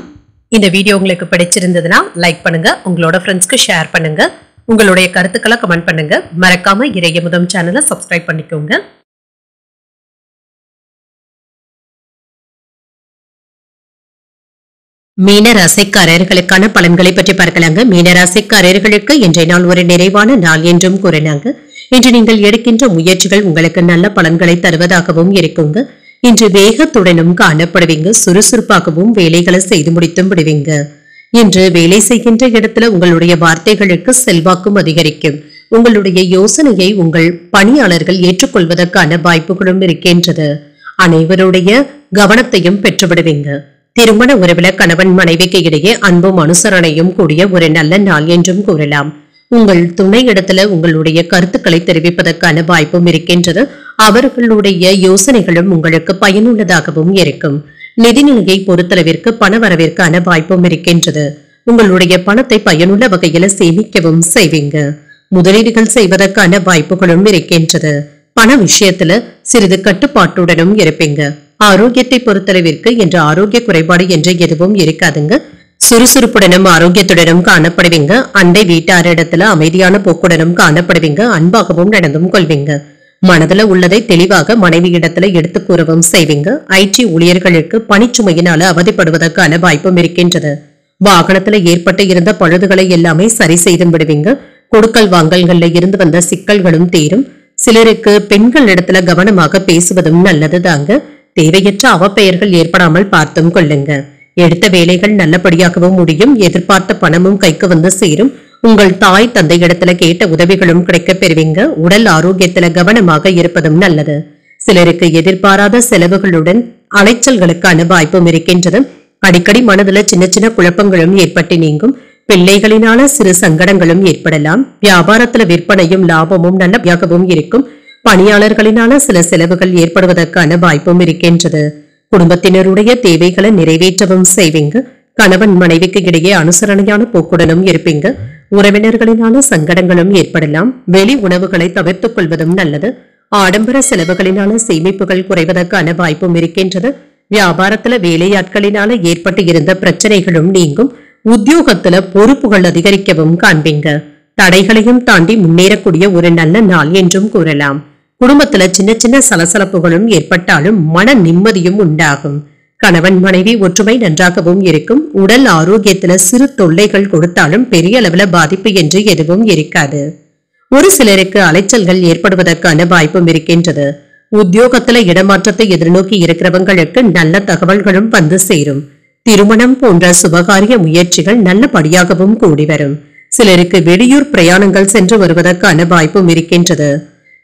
இந்த வீடியோ உங்களுக்கு பிடிச்சிருந்ததுன்னா லைக் பண்ணுங்க, உங்களோட ஃப்ரெண்ட்ஸ்க்கு ஷேர் பண்ணுங்க, உங்களுடைய கருத்துக்களை கமெண்ட் பண்ணுங்க. மறக்காம இறையமுதம் சேனலை சப்ஸ்கிரைப் பண்ணிக்கோங்க. மீனராசிக்காரர்களுக்கான பலன்களை பற்றி பார்க்கலாங்க. மீனராசிக்காரர்களுக்கு இன்றைய நாள் ஒரு நிறைவான நாள் என்றும் கூறினாங்க. இன்று நீங்கள் எடுக்கின்ற முயற்சிகள் உங்களுக்கு நல்ல பலன்களை தருவதாகவும் இருக்குங்க. இன்று வேகத்துடனும் காணப்படுவீங்க. சுறுசுறுப்பாகவும் வேலைகளை செய்து முடித்தும் விடுவீங்க. இன்று வேலை செய்கின்ற இடத்துல உங்களுடைய வார்த்தைகளுக்கு செல்வாக்கும் அதிகரிக்கும். உங்களுடைய யோசனையை உங்கள் பணியாளர்கள் ஏற்றுக்கொள்வதற்கான வாய்ப்புகளும் இருக்கின்றது. அனைவருடைய கவனத்தையும் பெற்றுவிடுவீங்க. திருமண உறவுல கணவன் மனைவிக்கு இடையே அன்பும் அனுசரணையும் கூடிய ஒரு நல்ல நாள் என்றும் கூறலாம். உங்கள் துணை இடத்துல உங்களுடைய கருத்துக்களை தெரிவிப்பதற்கான வாய்ப்பும் இருக்கின்றது. அவர்களுடைய யோசனைகளும் உங்களுக்கு பயனுள்ளதாகவும் இருக்கும். நிதிநிலையை பொறுத்தளவிற்கு பண வரவிற்கான வாய்ப்பும் இருக்கின்றது. உங்களுடைய பணத்தை பயனுள்ள வகையில சேமிக்கவும் செய்வீங்க. முதலீடுகள் செய்வதற்கான வாய்ப்புகளும் இருக்கின்றது. பண விஷயத்துல சிறிது கட்டுப்பாட்டுடனும் இருப்பீங்க. ஆரோக்கியத்தை பொறுத்தளவிற்கு இன்று ஆரோக்கிய குறைபாடு என்று எதுவும் இருக்காதுங்க. சுறுசுறுப்புடனும் ஆரோக்கியத்துடனும் காணப்படுவீங்க. அண்டை வீட்டாரிடத்துல அமைதியான போக்குடனும் காணப்படுவீங்க. அன்பாகவும் நடந்தும் கொள்வீங்க. மனதுல உள்ளதை தெளிவாக மனைவி இடத்துல எடுத்து கூறவும் செய்வீங்க. IT ஊழியர்களுக்கு பணிச்சுமையினால அவதிப்படுவதற்கான வாய்ப்பும் இருக்கின்றது. வாகனத்துல ஏற்பட்டு இருந்த பழுதுகளை எல்லாமே சரி செய்து விடுவீங்க. கொடுக்கல் வாங்கல்கள்ல இருந்து வந்த சிக்கல்களும் தீரும். சிலருக்கு பெண்கள் இடத்துல கவனமாக பேசுவதும் நல்லது தாங்க. தேவையற்ற அவப்பெயர்கள் ஏற்படாமல் பார்த்தும் கொள்ளுங்க. எடுத்த வேலைகள் நல்லபடியாகவும் முடியும். எதிர்பார்த்த பணமும் கைக்கு வந்து சேரும். உங்கள் தாய் தந்தை இடத்துல கேட்ட உதவிகளும் கிடைக்கப் பெறுவீங்க. உடல் ஆரோக்கியத்துல கவனமாக இருப்பதும் நல்லது. சிலருக்கு எதிர்பாராத செலவுகளுடன் அலைச்சல்களுக்கான வாய்ப்பும் இருக்கின்றது. அடிக்கடி மனதுல சின்ன சின்ன குழப்பங்களும் ஏற்பட்டு நீங்கும். பிள்ளைகளினால சிறு சங்கடங்களும் ஏற்படலாம். வியாபாரத்துல விற்பனையும் லாபமும் நல்லபடியாகவும் இருக்கும். பணியாளர்களினால சில செலவுகள் ஏற்படுவதற்கான வாய்ப்பும் இருக்கின்றது. குடும்பத்தினருடைய தேவைகளை நிறைவேற்றவும் செய்வீங்க. கணவன் மனைவிக்கு இடையே அனுசரணையான போக்குடனும் இருப்பீங்க. உறவினர்களினால சங்கடங்களும் ஏற்படலாம். வெளி உணவுகளை தவிர்த்துக் கொள்வதும் நல்லது. ஆடம்பர செலவுகளினால சேமிப்புகள் குறைவதற்கான வாய்ப்பும் இருக்கின்றது. வியாபாரத்துல வேலையாட்களினால ஏற்பட்டு இருந்த பிரச்சனைகளும் நீங்கும். உத்தியோகத்துல பொறுப்புகள் அதிகரிக்கவும் காண்பீங்க. தடைகளையும் தாண்டி முன்னேறக்கூடிய ஒரு நல்ல நாள் என்றும் கூறலாம். குடும்பத்துல சின்ன சின்ன சலசலப்புகளும் ஏற்பட்டாலும் மன நிம்மதியும் உண்டாகும். கணவன் மனைவி ஒற்றுமை நன்றாகவும் இருக்கும். உடல் ஆரோக்கியத்துல சிறு தொல்லைகள் கொடுத்தாலும் பெரிய அளவுல பாதிப்பு என்று எதுவும் இருக்காது. ஒரு சிலருக்கு அலைச்சல்கள் ஏற்படுவதற்கான வாய்ப்பும் இருக்கின்றது. உத்தியோகத்துல இடமாற்றத்தை எதிர்நோக்கி இருக்கிறவங்களுக்கு நல்ல தகவல்களும் வந்து சேரும். திருமணம் போன்ற சுபகாரிய முயற்சிகள் நல்லபடியாகவும் கூடி வரும். சிலருக்கு வெளியூர் பிரயாணங்கள் சென்று வருவதற்கான வாய்ப்பும் இருக்கின்றது.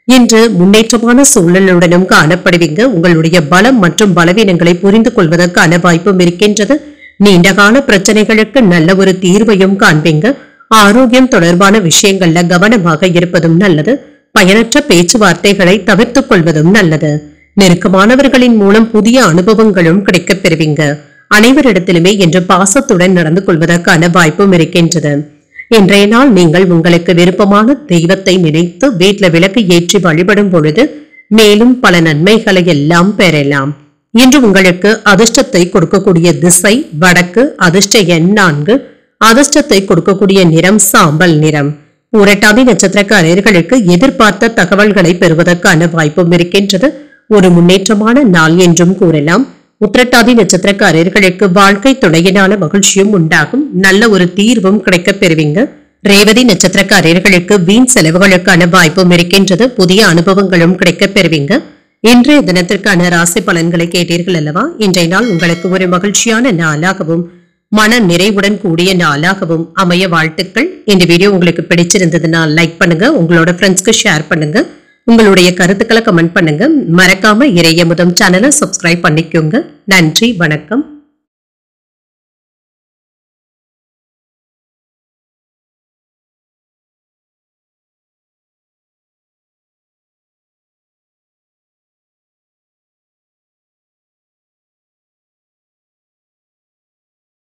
இன்று முன்னேற்றமான சூழலுடனும் காணப்படுவீங்க. உங்களுடைய பலம் மற்றும் பலவீனங்களை புரிந்து கொள்வதற்கான வாய்ப்பும் இருக்கின்றது. நீண்டகால பிரச்சனைகளுக்கு நல்ல ஒரு தீர்வையும் காண்பீங்க. ஆரோக்கியம் தொடர்பான விஷயங்கள்ல கவனமாக இருப்பதும் நல்லது. பயனற்ற பேச்சுவார்த்தைகளை தவிர்த்துக் கொள்வதும் நல்லது. நெருக்கமானவர்களின் மூலம் புதிய அனுபவங்களும் கிடைக்கப் பெறுவீங்க. அனைவரிடத்திலுமே இன்று பாசத்துடன் நடந்து கொள்வதற்கான வாய்ப்பும் இருக்கின்றது. இன்றைய நாள் நீங்கள் உங்களுக்கு விருப்பமான தெய்வத்தை நினைத்து வீட்டில விளக்கு ஏற்றி வழிபடும் பொழுது மேலும் பல நன்மைகளை எல்லாம் பெறலாம். இன்று உங்களுக்கு அதிர்ஷ்டத்தை கொடுக்கக்கூடிய திசை வடக்கு. அதிர்ஷ்ட எண் 4. அதிர்ஷ்டத்தை கொடுக்கக்கூடிய நிறம் சாம்பல் நிறம். புரட்டாதி நட்சத்திரக்காரர்களுக்கு எதிர்பார்த்த தகவல்களை பெறுவதற்கான வாய்ப்பும் இருக்கின்றது. ஒரு முன்னேற்றமான நாள் என்றும் கூறலாம். உத்திரட்டாதி நட்சத்திரக்காரர்களுக்கு வாழ்க்கை துணையினால மகிழ்ச்சியும் உண்டாகும். நல்ல ஒரு தீர்வும் கிடைக்கப் பெறுவீங்க. ரேவதி நட்சத்திரக்காரர்களுக்கு வீண் செலவுகளுக்கான வாய்ப்பும் இருக்கின்றது. புதிய அனுபவங்களும் கிடைக்கப் பெறுவீங்க. இன்றைய தினத்திற்கான ராசி பலன்களை கேட்டீர்கள் அல்லவா? இன்றைய நாள் உங்களுக்கு ஒரு மகிழ்ச்சியான நாளாகவும் மன நிறைவுடன் கூடிய நாளாகவும் அமைய வாழ்த்துக்கள். இந்த வீடியோ உங்களுக்கு பிடிச்சிருந்ததுன்னா லைக் பண்ணுங்க, உங்களோட ஃப்ரெண்ட்ஸ்க்கு ஷேர் பண்ணுங்க, உங்களுடைய கருத்துக்களை கமெண்ட் பண்ணுங்க. மறக்காம இறையமுதம் சேனலை சப்ஸ்கிரைப் பண்ணிக்கோங்க. நன்றி, வணக்கம்.